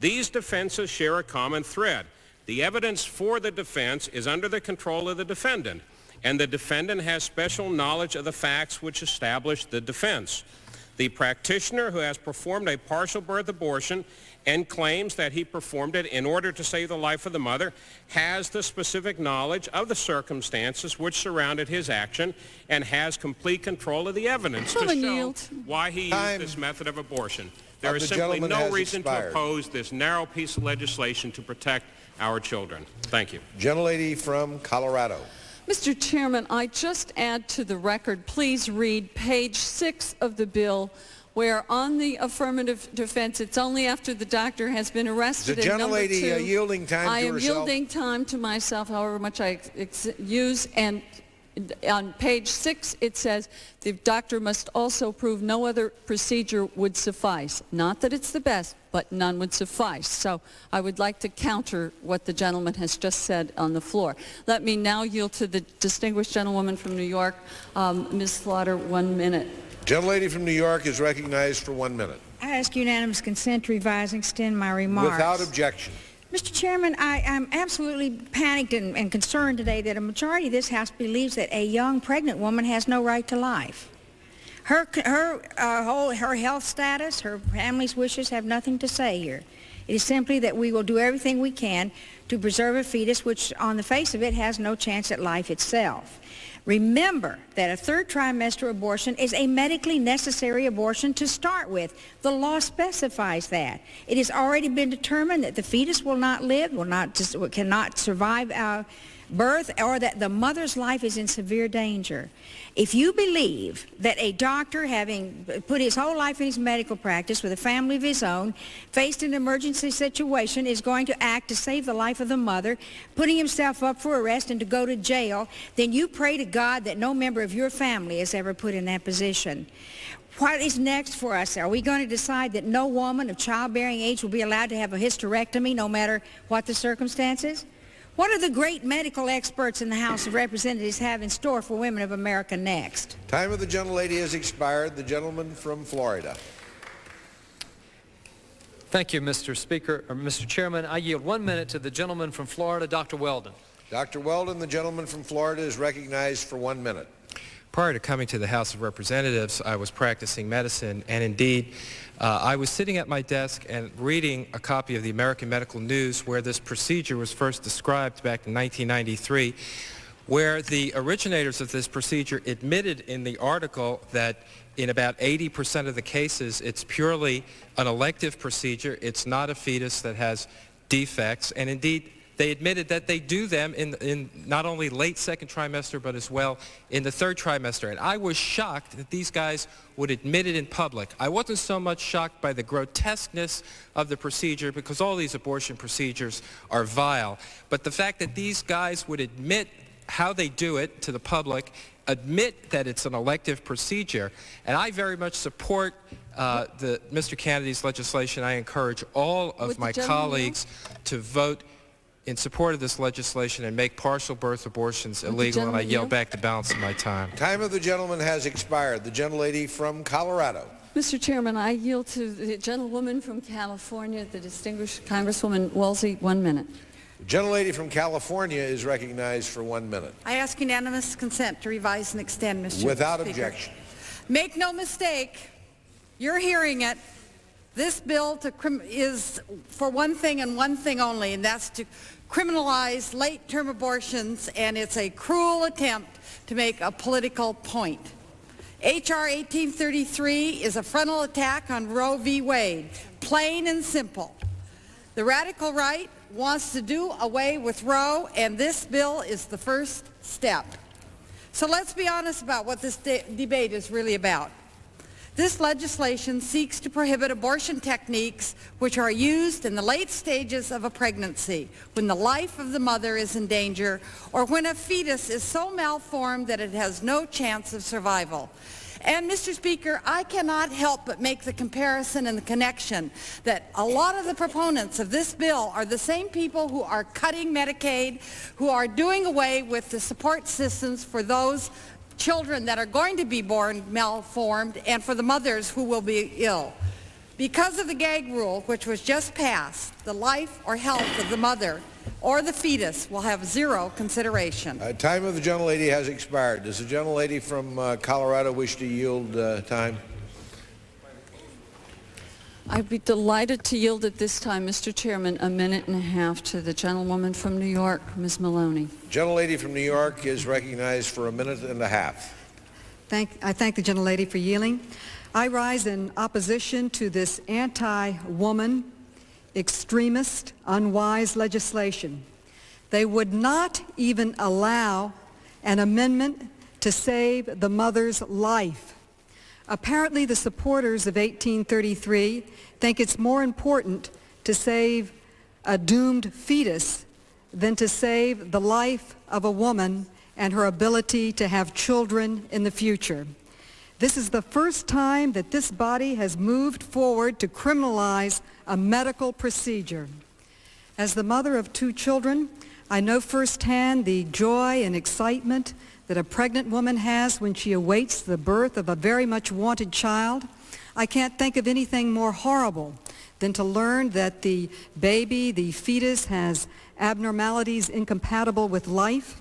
Speaker 5: These defenses share a common thread. The evidence for the defense is under the control of the defendant, and the defendant has special knowledge of the facts which establish the defense. The practitioner who has performed a partial birth abortion and claims that he performed it in order to save the life of the mother has the specific knowledge of the circumstances which surrounded his action and has complete control of the evidence to show why he used this method of abortion. There is simply no reason to oppose this narrow piece of legislation to protect our children. Thank you.
Speaker 4: Gentlelady from Colorado.
Speaker 2: Mr. Chairman, I just add to the record, please read page 6 of the bill, where on the affirmative defense, it's only after the doctor has been arrested.
Speaker 4: The gentlelady yielding time to herself.
Speaker 2: I am yielding time to myself, however much I use, and on page 6 it says the doctor must also prove no other procedure would suffice. Not that it's the best, but none would suffice. So I would like to counter what the gentleman has just said on the floor. Let me now yield to the distinguished gentlewoman from New York, Ms. Slaughter, 1 minute.
Speaker 4: Gentlelady from New York is recognized for 1 minute.
Speaker 23: I ask unanimous consent to revise and extend my remarks.
Speaker 4: Without objection.
Speaker 23: Mr. Chairman, I am absolutely panicked and concerned today that a majority of this House believes that a young pregnant woman has no right to life. Her health status, her family's wishes have nothing to say here. It is simply that we will do everything we can to preserve a fetus which, on the face of it, has no chance at life itself. Remember that a third trimester abortion is a medically necessary abortion to start with. The law specifies that. It has already been determined that the fetus will not live, cannot survive birth, or that the mother's life is in severe danger. If you believe that a doctor, having put his whole life in his medical practice with a family of his own, faced an emergency situation, is going to act to save the life of the mother, putting himself up for arrest and to go to jail, then you pray to God that no member of your family is ever put in that position. What is next for us? Are we going to decide that no woman of childbearing age will be allowed to have a hysterectomy no matter what the circumstances? What do the great medical experts in the House of Representatives have in store for women of America next?
Speaker 4: Time of the gentlelady has expired. The gentleman from Florida.
Speaker 3: Thank you, Mr. Speaker, or Mr. Chairman. I yield 1 minute to the gentleman from Florida, Dr. Weldon.
Speaker 4: Dr. Weldon, the gentleman from Florida, is recognized for 1 minute.
Speaker 6: Prior to coming to the House of Representatives, I was practicing medicine, and indeed, I was sitting at my desk and reading a copy of the American Medical News where this procedure was first described back in 1993, where the originators of this procedure admitted in the article that in about 80% of the cases, it's purely an elective procedure. It's not a fetus that has defects, and indeed, they admitted that they do them in not only late second trimester, but as well in the third trimester. And I was shocked that these guys would admit it in public. I wasn't so much shocked by the grotesqueness of the procedure, because all these abortion procedures are vile, but the fact that these guys would admit how they do it to the public, admit that it's an elective procedure. And I very much support Mr. Kennedy's legislation. I encourage all of my colleagues to vote in support of this legislation and make partial birth abortions illegal, and I yield back the balance of my time.
Speaker 4: Time of the gentleman has expired. The gentlelady from Colorado.
Speaker 2: Mr. Chairman, I yield to the gentlewoman from California, the distinguished Congresswoman Woolsey, 1 minute.
Speaker 4: The gentlelady from California is recognized for 1 minute.
Speaker 7: I ask unanimous consent to revise and extend, Mr.
Speaker 4: Without
Speaker 7: Speaker.
Speaker 4: objection.
Speaker 7: Make no mistake, you're hearing it. This bill is for one thing and one thing only, and that's to criminalize late-term abortions, and it's a cruel attempt to make a political point. H.R. 1833 is a frontal attack on Roe v. Wade, plain and simple. The radical right wants to do away with Roe, and this bill is the first step. So let's be honest about what this debate is really about. This legislation seeks to prohibit abortion techniques which are used in the late stages of a pregnancy, when the life of the mother is in danger, or when a fetus is so malformed that it has no chance of survival. And, Mr. Speaker, I cannot help but make the comparison and the connection that a lot of the proponents of this bill are the same people who are cutting Medicaid, who are doing away with the support systems for those children that are going to be born malformed, and for the mothers who will be ill. Because of the gag rule, which was just passed, the life or health of the mother or the fetus will have zero consideration.
Speaker 4: Time of the gentlelady has expired. Does the gentlelady from Colorado wish to yield time?
Speaker 2: I'd be delighted to yield at this time, Mr. Chairman, 1.5 minutes to the gentlewoman from New York, Ms. Maloney.
Speaker 4: Gentlelady from New York is recognized for 1.5 minutes.
Speaker 8: I thank the gentlelady for yielding. I rise in opposition to this anti-woman, extremist, unwise legislation. They would not even allow an amendment to save the mother's life. Apparently, the supporters of 1833 think it's more important to save a doomed fetus than to save the life of a woman and her ability to have children in the future. This is the first time that this body has moved forward to criminalize a medical procedure. As the mother of 2 children, I know firsthand the joy and excitement that a pregnant woman has when she awaits the birth of a very much wanted child. I can't think of anything more horrible than to learn that the baby, the fetus, has abnormalities incompatible with life.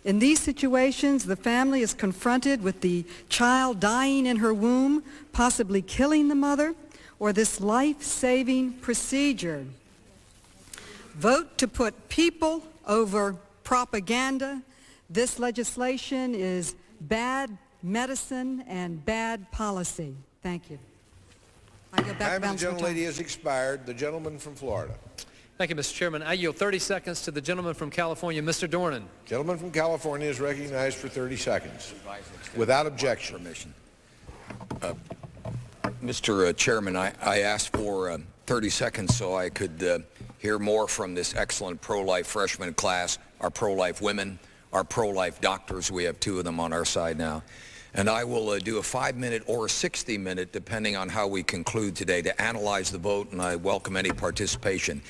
Speaker 8: In these situations, the family is confronted with the child dying in her womb, possibly killing the mother, or this life-saving procedure. Vote to put people over propaganda. This legislation is bad medicine and bad policy. Thank you. I go back to
Speaker 4: Time of the
Speaker 8: balance for
Speaker 4: gentlelady
Speaker 8: time.
Speaker 4: has expired. The gentleman from Florida.
Speaker 3: Thank you, Mr. Chairman. I yield 30 seconds to the gentleman from California, Mr. Dornan.
Speaker 4: Gentleman from California is recognized for 30 seconds. Without objection.
Speaker 9: Mr. Chairman, I asked for 30 seconds so I could hear more from this excellent pro-life freshman class, our pro-life women, our pro-life doctors. We have 2 of them on our side now. And I will do a 5-minute or a 60-minute, depending on how we conclude today, to analyze the vote, and I welcome any participation.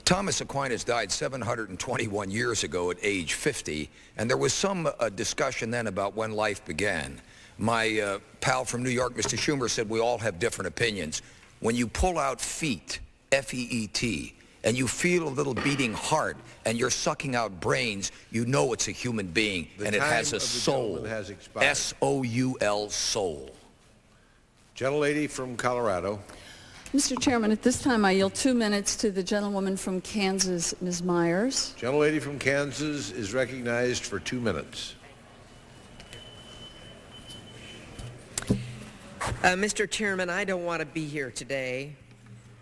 Speaker 9: Thomas Aquinas died 721 years ago at age 50, and there was some discussion then about when life began. My pal from New York, Mr. Schumer, said we all have different opinions. When you pull out feet, F-E-E-T, and you feel a little beating heart, and you're sucking out brains, you know it's a human being, and it has a soul. S-O-U-L, soul.
Speaker 4: Gentlelady from Colorado.
Speaker 2: Mr. Chairman, at this time I yield 2 minutes to the gentlewoman from Kansas, Ms. Myers.
Speaker 4: Gentlelady from Kansas is recognized for 2 minutes.
Speaker 10: Mr. Chairman, I don't want to be here today,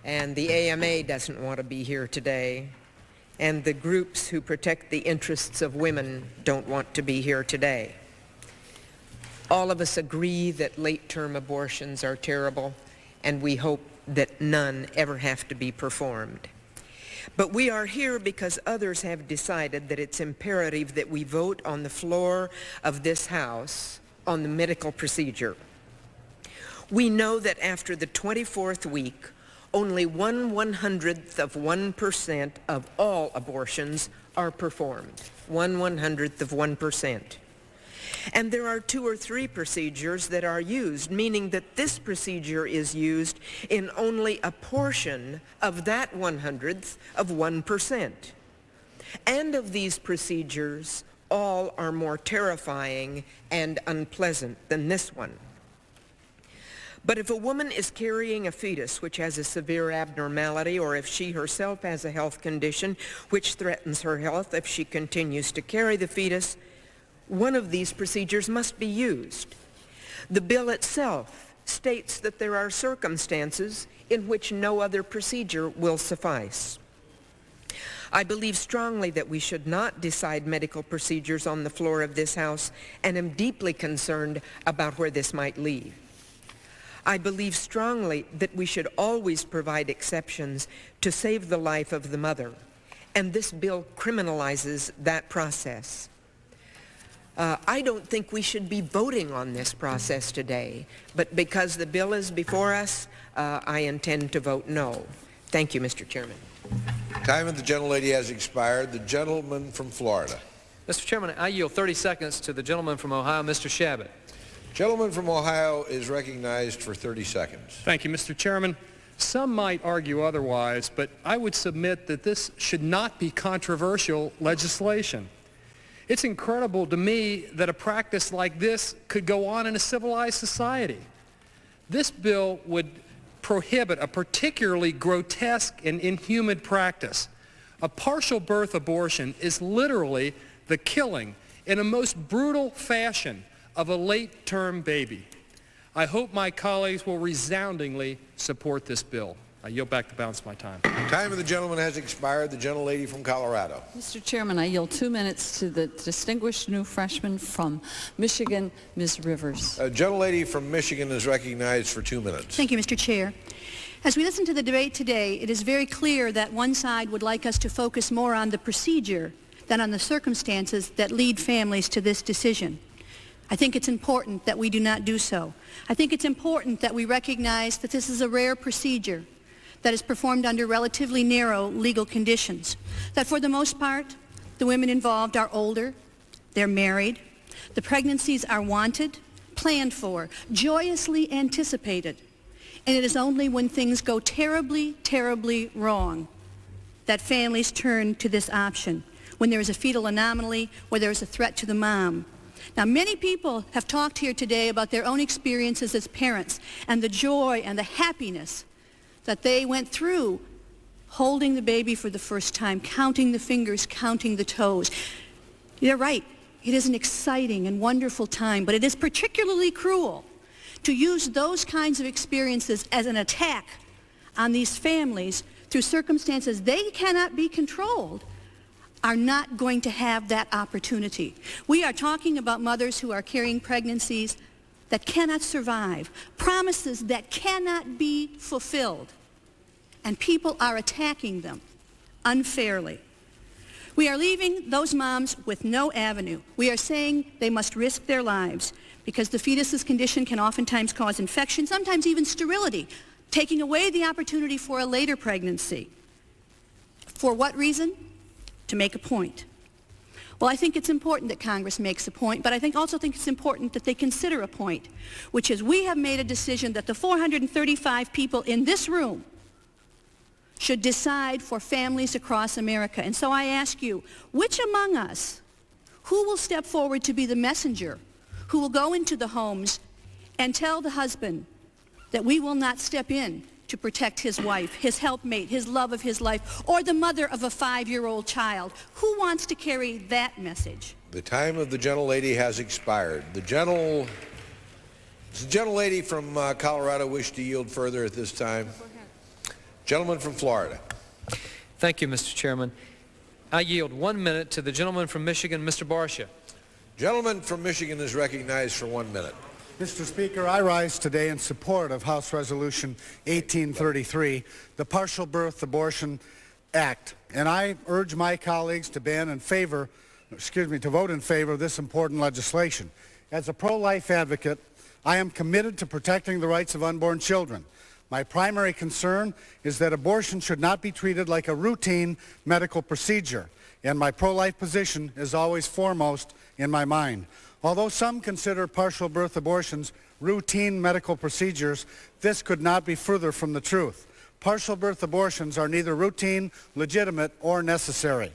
Speaker 10: and the AMA doesn't want to be here today, and the groups who protect the interests of women don't want to be here today. All of us agree that late-term abortions are terrible, and we hope that none ever have to be performed. But we are here because others have decided that it's imperative that we vote on the floor of this House on the medical procedure. We know that after the 24th week, only 1/100th% of all abortions are performed. 1/100th%. And there are 2 or 3 procedures that are used, meaning that this procedure is used in only a portion of that 1/100th%. And of these procedures, all are more terrifying and unpleasant than this one. But if a woman is carrying a fetus which has a severe abnormality, or if she herself has a health condition which threatens her health if she continues to carry the fetus, one of these procedures must be used. The bill itself states that there are circumstances in which no other procedure will suffice. I believe strongly that we should not decide medical procedures on the floor of this House, and am deeply concerned about where this might lead. I believe strongly that we should always provide exceptions to save the life of the mother, and this bill criminalizes that process. I don't think we should be voting on this process today, but because the bill is before us, I intend to vote no. Thank you, Mr. Chairman.
Speaker 4: Time of the gentlelady has expired. The gentleman from Florida.
Speaker 3: Mr. Chairman, I yield 30 seconds to the gentleman from Ohio, Mr. Shabbat.
Speaker 4: Gentleman from Ohio is recognized for 30 seconds.
Speaker 12: Thank you, Mr. Chairman. Some might argue otherwise, but I would submit that this should not be controversial legislation. It's incredible to me that a practice like this could go on in a civilized society. This bill would prohibit a particularly grotesque and inhuman practice. A partial birth abortion is literally the killing in a most brutal fashion of a late-term baby. I hope my colleagues will resoundingly support this bill. I yield back the balance of my time.
Speaker 4: Time of the gentleman has expired. The gentlelady from Colorado.
Speaker 2: Mr. Chairman, I yield 2 minutes to the distinguished new freshman from Michigan, Ms. Rivers.
Speaker 4: Gentlelady from Michigan is recognized for 2 minutes.
Speaker 24: Thank you, Mr. Chair. As we listen to the debate today, it is very clear that one side would like us to focus more on the procedure than on the circumstances that lead families to this decision. I think it's important that we do not do so. I think it's important that we recognize that this is a rare procedure that is performed under relatively narrow legal conditions, that for the most part, the women involved are older, they're married, the pregnancies are wanted, planned for, joyously anticipated, and it is only when things go terribly, terribly wrong that families turn to this option. when there is a fetal anomaly, where there is a threat to the mom. Now, many people have talked here today about their own experiences as parents and the joy and the happiness that they went through holding the baby for the first time, counting the fingers, counting the toes. You're right. It is an exciting and wonderful time, but it is particularly cruel to use those kinds of experiences as an attack on these families through circumstances they cannot be controlled, are not going to have that opportunity. We are talking about mothers who are carrying pregnancies that cannot survive, promises that cannot be fulfilled, and people are attacking them unfairly. We are leaving those moms with no avenue. We are saying they must risk their lives because the fetus's condition can oftentimes cause infection, sometimes even sterility, taking away the opportunity for a later pregnancy. For what reason? To make a point. Well, I think it's important that Congress makes a point, but I also think it's important that they consider a point, which is we have made a decision that the 435 people in this room should decide for families across America. And so I ask you, which among us, who will step forward to be the messenger, who will go into the homes and tell the husband that we will not step in to protect his wife, his helpmate, his love of his life, or the mother of a 5-year-old child? Who wants to carry that message?
Speaker 4: The time of the gentlelady has expired. Does the gentlelady from Colorado wish to yield further at this time? Gentleman from Florida.
Speaker 3: Thank you, Mr. Chairman. I yield 1 minute to the gentleman from Michigan, Mr. Barsha.
Speaker 4: Gentleman from Michigan is recognized for 1 minute.
Speaker 11: Mr. Speaker, I rise today in support of House Resolution 1833, the Partial Birth Abortion Act, and I urge my colleagues to vote in favor of this important legislation. As a pro-life advocate, I am committed to protecting the rights of unborn children. My primary concern is that abortion should not be treated like a routine medical procedure, and my pro-life position is always foremost in my mind. Although some consider partial birth abortions routine medical procedures, this could not be further from the truth. Partial birth abortions are neither routine, legitimate, or necessary.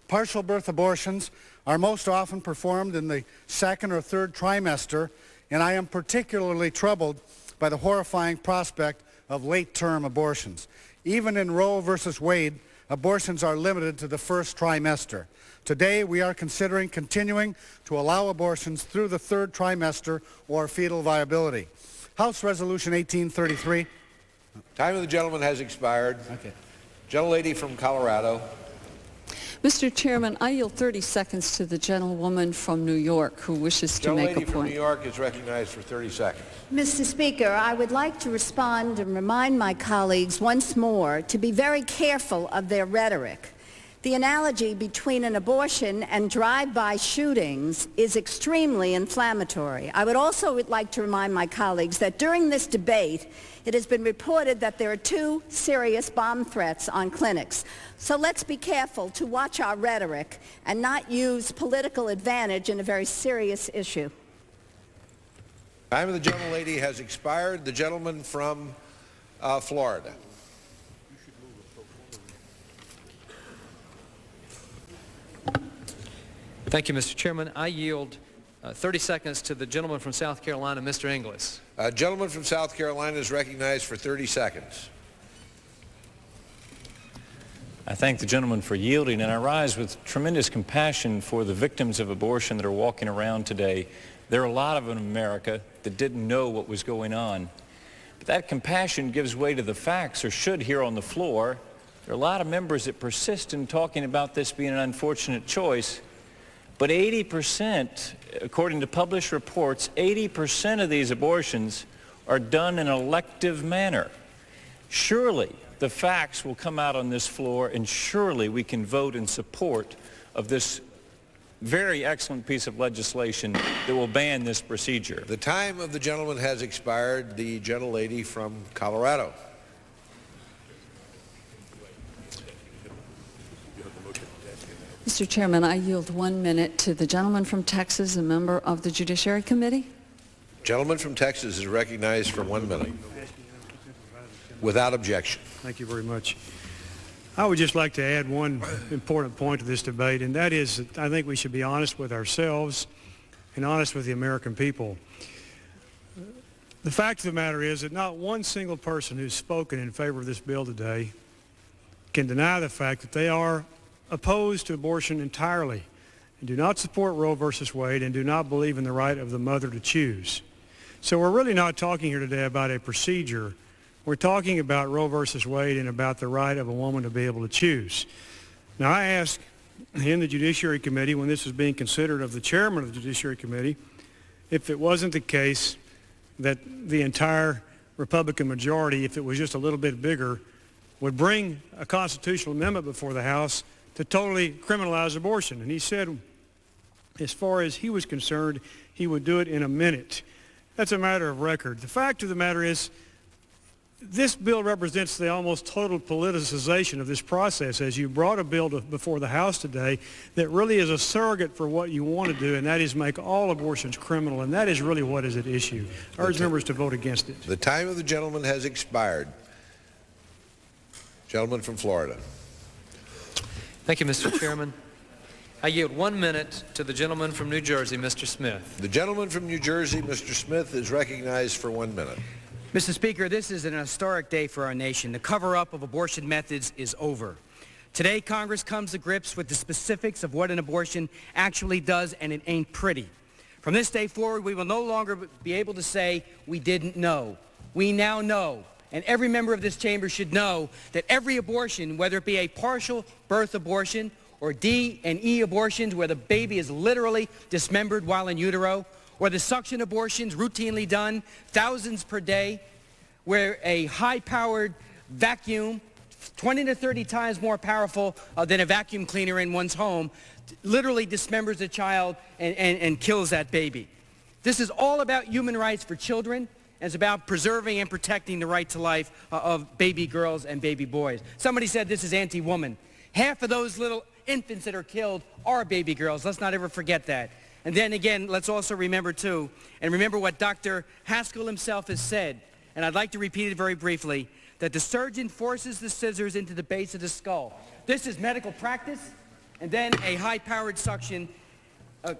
Speaker 11: Partial birth abortions are most often performed in the second or third trimester, and I am particularly troubled by the horrifying prospect of late-term abortions. Even in Roe versus Wade, abortions are limited to the first trimester. Today, we are considering continuing to allow abortions through the third trimester or fetal viability. House Resolution 1833.
Speaker 4: Time of the gentleman has expired. Okay. Gentlelady from Colorado.
Speaker 2: Mr. Chairman, I yield 30 seconds to the gentlewoman from New York who wishes to make a point.
Speaker 4: Gentlelady from New York is recognized for 30 seconds.
Speaker 21: Mr. Speaker, I would like to respond and remind my colleagues once more to be very careful of their rhetoric. The analogy between an abortion and drive-by shootings is extremely inflammatory. I would also like to remind my colleagues that during this debate, it has been reported that there are 2 serious bomb threats on clinics. So let's be careful to watch our rhetoric and not use political advantage in a very serious issue.
Speaker 4: Time of the gentlelady has expired. The gentleman from Florida.
Speaker 3: Thank you, Mr. Chairman. I yield 30 seconds to the gentleman from South Carolina, Mr. Inglis.
Speaker 4: Gentleman from South Carolina is recognized for 30 seconds.
Speaker 13: I thank the gentleman for yielding, and I rise with tremendous compassion for the victims of abortion that are walking around today. There are a lot of them in America that didn't know what was going on. But that compassion gives way to the facts, or should here on the floor. There are a lot of members that persist in talking about this being an unfortunate choice. But 80%, according to published reports, 80% of these abortions are done in an elective manner. Surely the facts will come out on this floor, and surely we can vote in support of this very excellent piece of legislation that will ban this procedure.
Speaker 4: The time of the gentleman has expired. The gentlelady from Colorado.
Speaker 2: Mr. Chairman, I yield 1 minute to the gentleman from Texas, a member of the Judiciary Committee.
Speaker 4: Gentleman from Texas is recognized for 1 minute. Without objection.
Speaker 14: Thank you very much. I would just like to add one important point to this debate, and that is that I think we should be honest with ourselves and honest with the American people. The fact of the matter is that not one single person who's spoken in favor of this bill today can deny the fact that they are opposed to abortion entirely and do not support Roe versus Wade and do not believe in the right of the mother to choose. So we're really not talking here today about a procedure. We're talking about Roe versus Wade and about the right of a woman to be able to choose. Now, I asked in the Judiciary Committee, when this was being considered, of the chairman of the Judiciary Committee, if it wasn't the case that the entire Republican majority, if it was just a little bit bigger, would bring a constitutional amendment before the House to totally criminalize abortion. And he said, as far as he was concerned, he would do it in a minute. That's a matter of record. The fact of the matter is, this bill represents the almost total politicization of this process, as you brought a bill before the House today that really is a surrogate for what you want to do, and that is make all abortions criminal, and that is really what is at issue. I urge members to vote against it.
Speaker 4: The time of the gentleman has expired. Gentleman from Florida.
Speaker 3: Thank you, Mr. Chairman. I yield 1 minute to the gentleman from New Jersey, Mr. Smith.
Speaker 4: The gentleman from New Jersey, Mr. Smith, is recognized for 1 minute.
Speaker 15: Mr. Speaker, this is an historic day for our nation. The cover-up of abortion methods is over. Today, Congress comes to grips with the specifics of what an abortion actually does, and it ain't pretty. From this day forward, we will no longer be able to say we didn't know. We now know, and every member of this chamber should know that every abortion, whether it be a partial birth abortion or D and E abortions where the baby is literally dismembered while in utero, or the suction abortions routinely done, thousands per day, where a high-powered vacuum, 20 to 30 times more powerful than a vacuum cleaner in one's home, literally dismembers a child and kills that baby. This is all about human rights for children, and it's about preserving and protecting the right to life of baby girls and baby boys. Somebody said this is anti-woman. Half of those little infants that are killed are baby girls. Let's not ever forget that. And then again, let's also remember, too, and remember what Dr. Haskell himself has said, and I'd like to repeat it very briefly, that the surgeon forces the scissors into the base of the skull. This is medical practice, and then a high-powered suction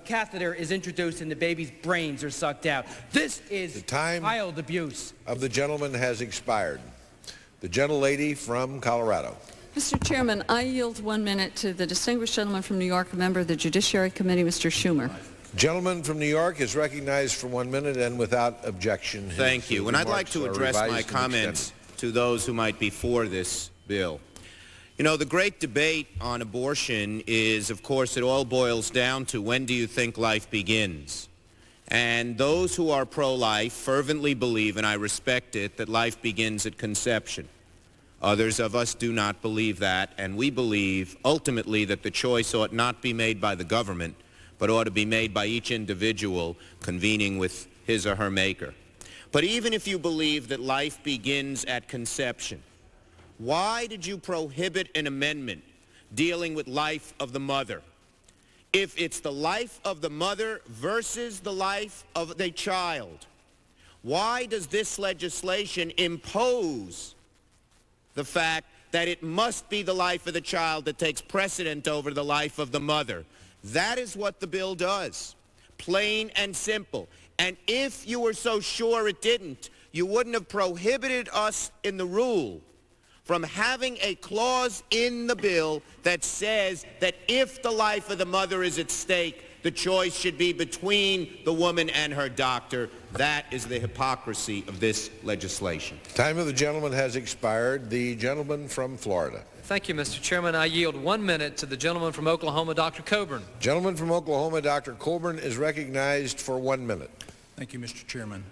Speaker 15: catheter is introduced and the baby's brains are sucked out. This is child abuse.
Speaker 4: Of the gentleman has expired. The gentlelady from Colorado.
Speaker 2: Mr. Chairman, I yield 1 minute to the distinguished gentleman from New York, a member of the Judiciary Committee, Mr. Schumer.
Speaker 4: Gentleman from New York is recognized for 1 minute and without objection.
Speaker 16: Thank you. And I'd like to address my comments to those who might be for this bill. You know, the great debate on abortion is, of course, it all boils down to when do you think life begins? And those who are pro-life fervently believe, and I respect it, that life begins at conception. Others of us do not believe that, and we believe ultimately that the choice ought not be made by the government, but ought to be made by each individual convening with his or her maker. But even if you believe that life begins at conception, why did you prohibit an amendment dealing with life of the mother? If it's the life of the mother versus the life of the child, why does this legislation impose the fact that it must be the life of the child that takes precedent over the life of the mother? That is what the bill does, plain and simple. And if you were so sure it didn't, you wouldn't have prohibited us in the rule from having a clause in the bill that says that if the life of the mother is at stake, the choice should be between the woman and her doctor. That is the hypocrisy of this legislation.
Speaker 4: Time of the gentleman has expired. The gentleman from Florida.
Speaker 3: Thank you, Mr. Chairman. I yield 1 minute to the gentleman from Oklahoma, Dr. Coburn.
Speaker 4: Gentleman from Oklahoma, Dr. Coburn, is recognized for 1 minute.
Speaker 17: Thank you, Mr. Chairman.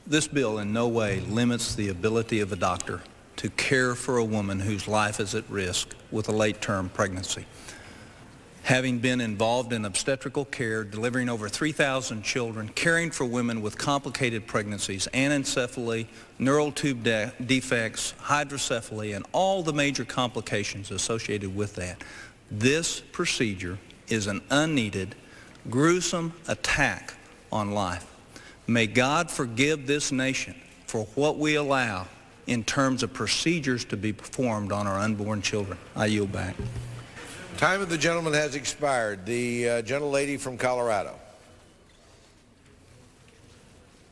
Speaker 17: This bill in no way limits the ability of a doctor to care for a woman whose life is at risk with a late-term pregnancy. Having been involved in obstetrical care, delivering over 3,000 children, caring for women with complicated pregnancies, anencephaly, neural tube defects, hydrocephaly, and all the major complications associated with that, this procedure is an unneeded, gruesome attack on life. May God forgive this nation for what we allow in terms of procedures to be performed on our unborn children. I yield back.
Speaker 4: Time of the gentleman has expired. The gentlelady from Colorado.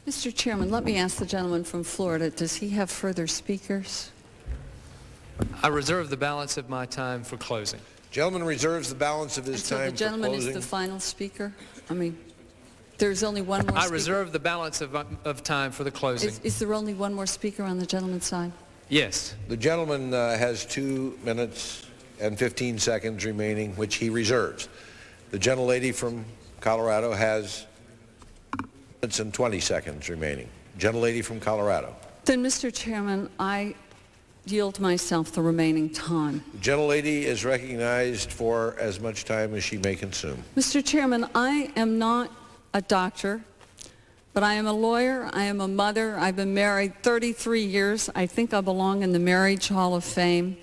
Speaker 2: Mr. Chairman, let me ask the gentleman from Florida, does he have further speakers?
Speaker 3: I reserve the balance of my time for closing.
Speaker 4: Gentleman reserves the balance of his
Speaker 2: So
Speaker 4: time
Speaker 2: the gentleman
Speaker 4: for closing.
Speaker 2: is the final speaker? I mean, there's only one more
Speaker 3: I
Speaker 2: speaker.
Speaker 3: reserve the balance of time for the closing.
Speaker 2: Is there only one more speaker on the gentleman's side?
Speaker 3: Yes.
Speaker 4: The gentleman has 2 minutes and 15 seconds remaining, which he reserves. The gentlelady from Colorado has 2 minutes and 20 seconds remaining. Gentlelady from Colorado.
Speaker 2: Then, Mr. Chairman, I yield myself the remaining time.
Speaker 4: The gentlelady is recognized for as much time as she may consume.
Speaker 2: Mr. Chairman, I am not a doctor, but I am a lawyer, I am a mother, I've been married 33 years. I think I belong in the Marriage Hall of Fame,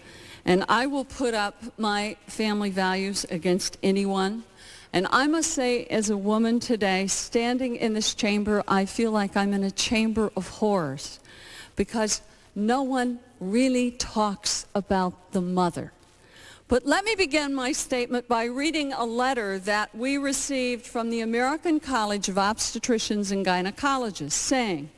Speaker 2: and I will put up my family values against anyone. And I must say, as a woman today, standing in this chamber, I feel like I'm in a chamber of horrors, because no one really talks about the mother. But let me begin my statement by reading a letter that we received from the American College of Obstetricians and Gynecologists saying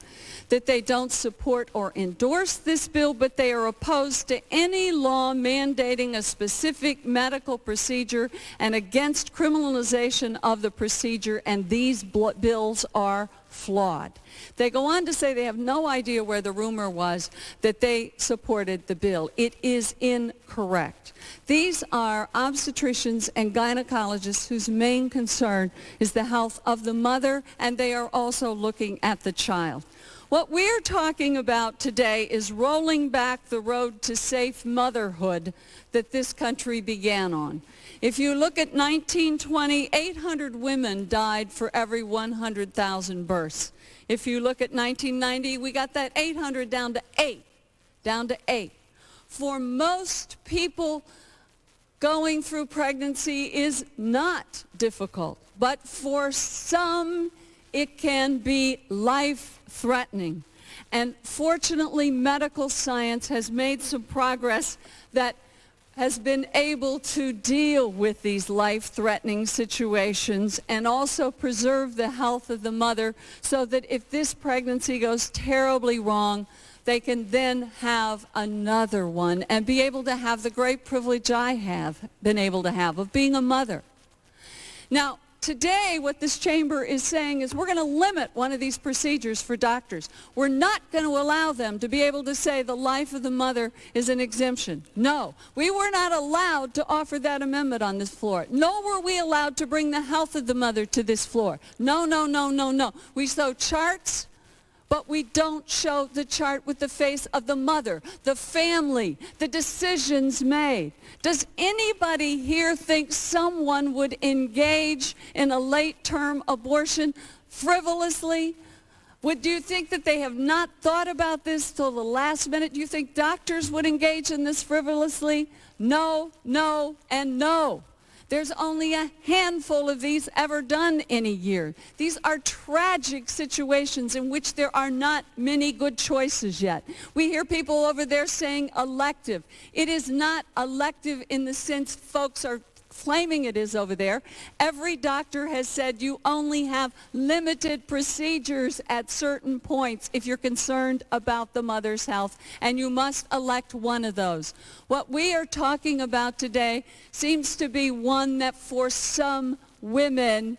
Speaker 2: that they don't support or endorse this bill, but they are opposed to any law mandating a specific medical procedure and against criminalization of the procedure, and these bills are flawed. They go on to say they have no idea where the rumor was that they supported the bill. It is incorrect. These are obstetricians and gynecologists whose main concern is the health of the mother, and they are also looking at the child. What we're talking about today is rolling back the road to safe motherhood that this country began on. If you look at 1920, 800 women died for every 100,000 births. If you look at 1990, we got that 800 down to 8. For most people, going through pregnancy is not difficult, but for some, it can be life-threatening. And fortunately, medical science has made some progress that has been able to deal with these life-threatening situations and also preserve the health of the mother, so that if this pregnancy goes terribly wrong, they can then have another one and be able to have the great privilege I have been able to have of being a mother. Now, today, what this chamber is saying is we're going to limit one of these procedures for doctors. We're not going to allow them to be able to say the life of the mother is an exemption. No, we were not allowed to offer that amendment on this floor. Nor were we allowed to bring the health of the mother to this floor. No, no, no, no, no. We show charts, but we don't show the chart with the face of the mother, the family, the decisions made. Does anybody here think someone would engage in a late-term abortion frivolously? Do you think that they have not thought about this till the last minute? Do you think doctors would engage in this frivolously? No, no, and no. There's only a handful of these ever done in a year. These are tragic situations in which there are not many good choices yet. We hear people over there saying elective. It is not elective in the sense folks are claiming it is over there. Every doctor has said you only have limited procedures at certain points if you're concerned about the mother's health, and you must elect one of those. What we are talking about today seems to be one that for some women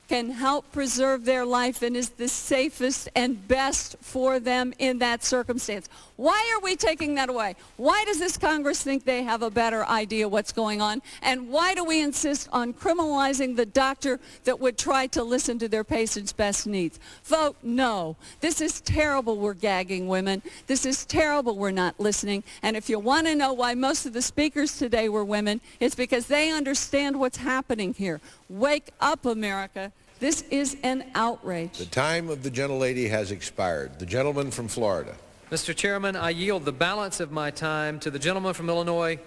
Speaker 2: can help preserve their life and is the safest and best for them in that circumstance. Why are we taking that away? Why does this Congress think they have a better idea what's going on? And why do we insist on criminalizing the doctor that would try to listen to their patient's best needs? Vote no. This is terrible we're gagging women. This is terrible we're not listening. And if you want to know why most of the speakers today were women, it's because they understand what's happening here. Wake up, America. This is an outrage.
Speaker 4: The time of the gentlelady has expired. The gentleman from Florida.
Speaker 3: Mr. Chairman, I yield the balance of my time to the gentleman from Illinois,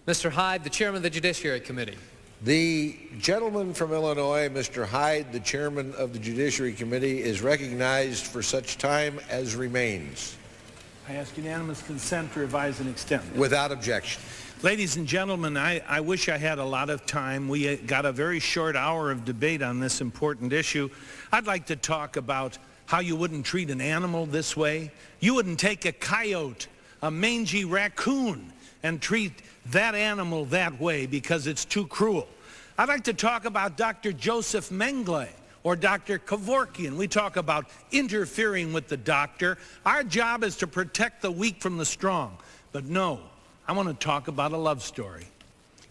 Speaker 3: Mr. Hyde, the chairman of the Judiciary Committee.
Speaker 4: The gentleman from Illinois, Mr. Hyde, the chairman of the Judiciary Committee, is recognized for such time as remains.
Speaker 18: I ask unanimous consent to revise and extend.
Speaker 4: Without objection.
Speaker 18: Ladies and gentlemen, I wish I had a lot of time. We got a very short hour of debate on this important issue. I'd like to talk about how you wouldn't treat an animal this way. You wouldn't take a coyote, a mangy raccoon, and treat that animal that way because it's too cruel. I'd like to talk about Dr. Joseph Mengele or Dr. Kevorkian. We talk about interfering with the doctor. Our job is to protect the weak from the strong. But no, I want to talk about a love story.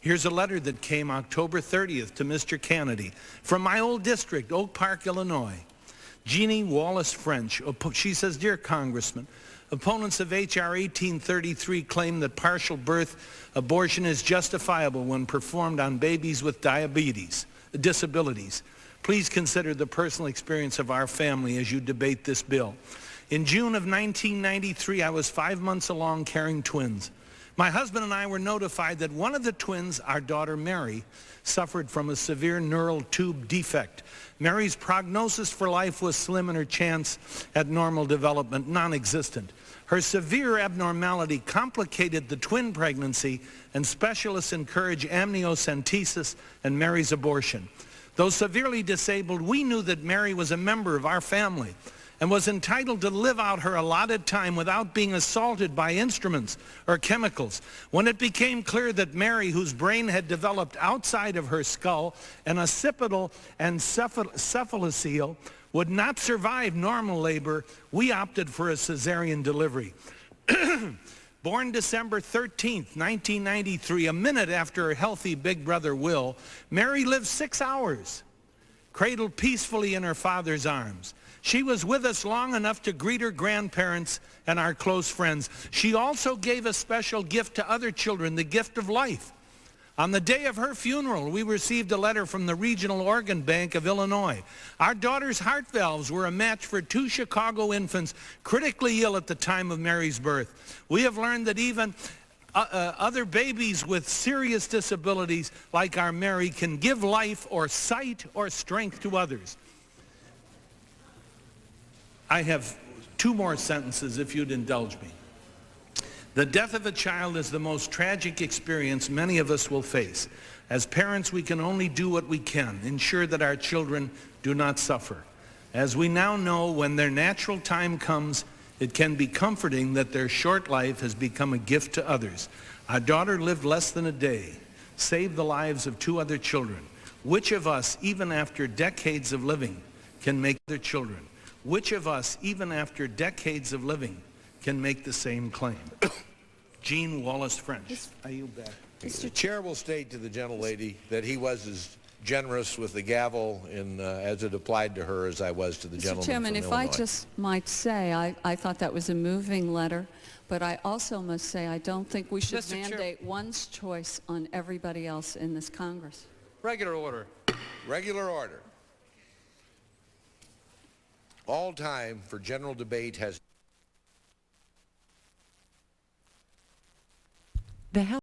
Speaker 18: Here's a letter that came October 30th to Mr. Kennedy from my old district, Oak Park, Illinois. Jeannie Wallace French, she says, "Dear Congressman, opponents of H.R. 1833 claim that partial birth abortion is justifiable when performed on babies with disabilities. Please consider the personal experience of our family as you debate this bill. In June of 1993, I was 5 months along carrying twins. My husband and I were notified that one of the twins, our daughter Mary, suffered from a severe neural tube defect. Mary's prognosis for life was slim and her chance at normal development non-existent. Her severe abnormality complicated the twin pregnancy, and specialists encouraged amniocentesis and Mary's abortion. Though severely disabled, we knew that Mary was a member of our family and was entitled to live out her allotted time without being assaulted by instruments or chemicals. When it became clear that Mary, whose brain had developed outside of her skull, an occipital and cephalocele, would not survive normal labor, we opted for a cesarean delivery. Born December 13th, 1993, a minute after her healthy big brother Will, Mary lived 6 hours, cradled peacefully in her father's arms. She was with us long enough to greet her grandparents and our close friends. She also gave a special gift to other children, the gift of life. On the day of her funeral, we received a letter from the Regional Organ Bank of Illinois. Our daughter's heart valves were a match for 2 Chicago infants critically ill at the time of Mary's birth. We have learned that even other babies with serious disabilities like our Mary can give life or sight or strength to others. I have 2 more sentences if you'd indulge me. The death of a child is the most tragic experience many of us will face. As parents, we can only do what we can, ensure that our children do not suffer. As we now know, when their natural time comes, it can be comforting that their short life has become a gift to others. Our daughter lived less than a day, saved the lives of 2 other children. Which of us, even after decades of living, can make their children? Which of us, even after decades of living, can make the same claim? Jean Wallace French. I yield back.
Speaker 4: The chair will state to the gentlelady that he was as generous with the gavel as it applied to her as I was to the gentleman
Speaker 2: Mr. Chairman,
Speaker 4: from
Speaker 2: if
Speaker 4: Illinois.
Speaker 2: I just might say, I thought that was a moving letter, but I also must say I don't think we should mandate one's choice on everybody else in this Congress.
Speaker 3: Regular order.
Speaker 4: Regular order. All time for general debate has...
Speaker 19: The House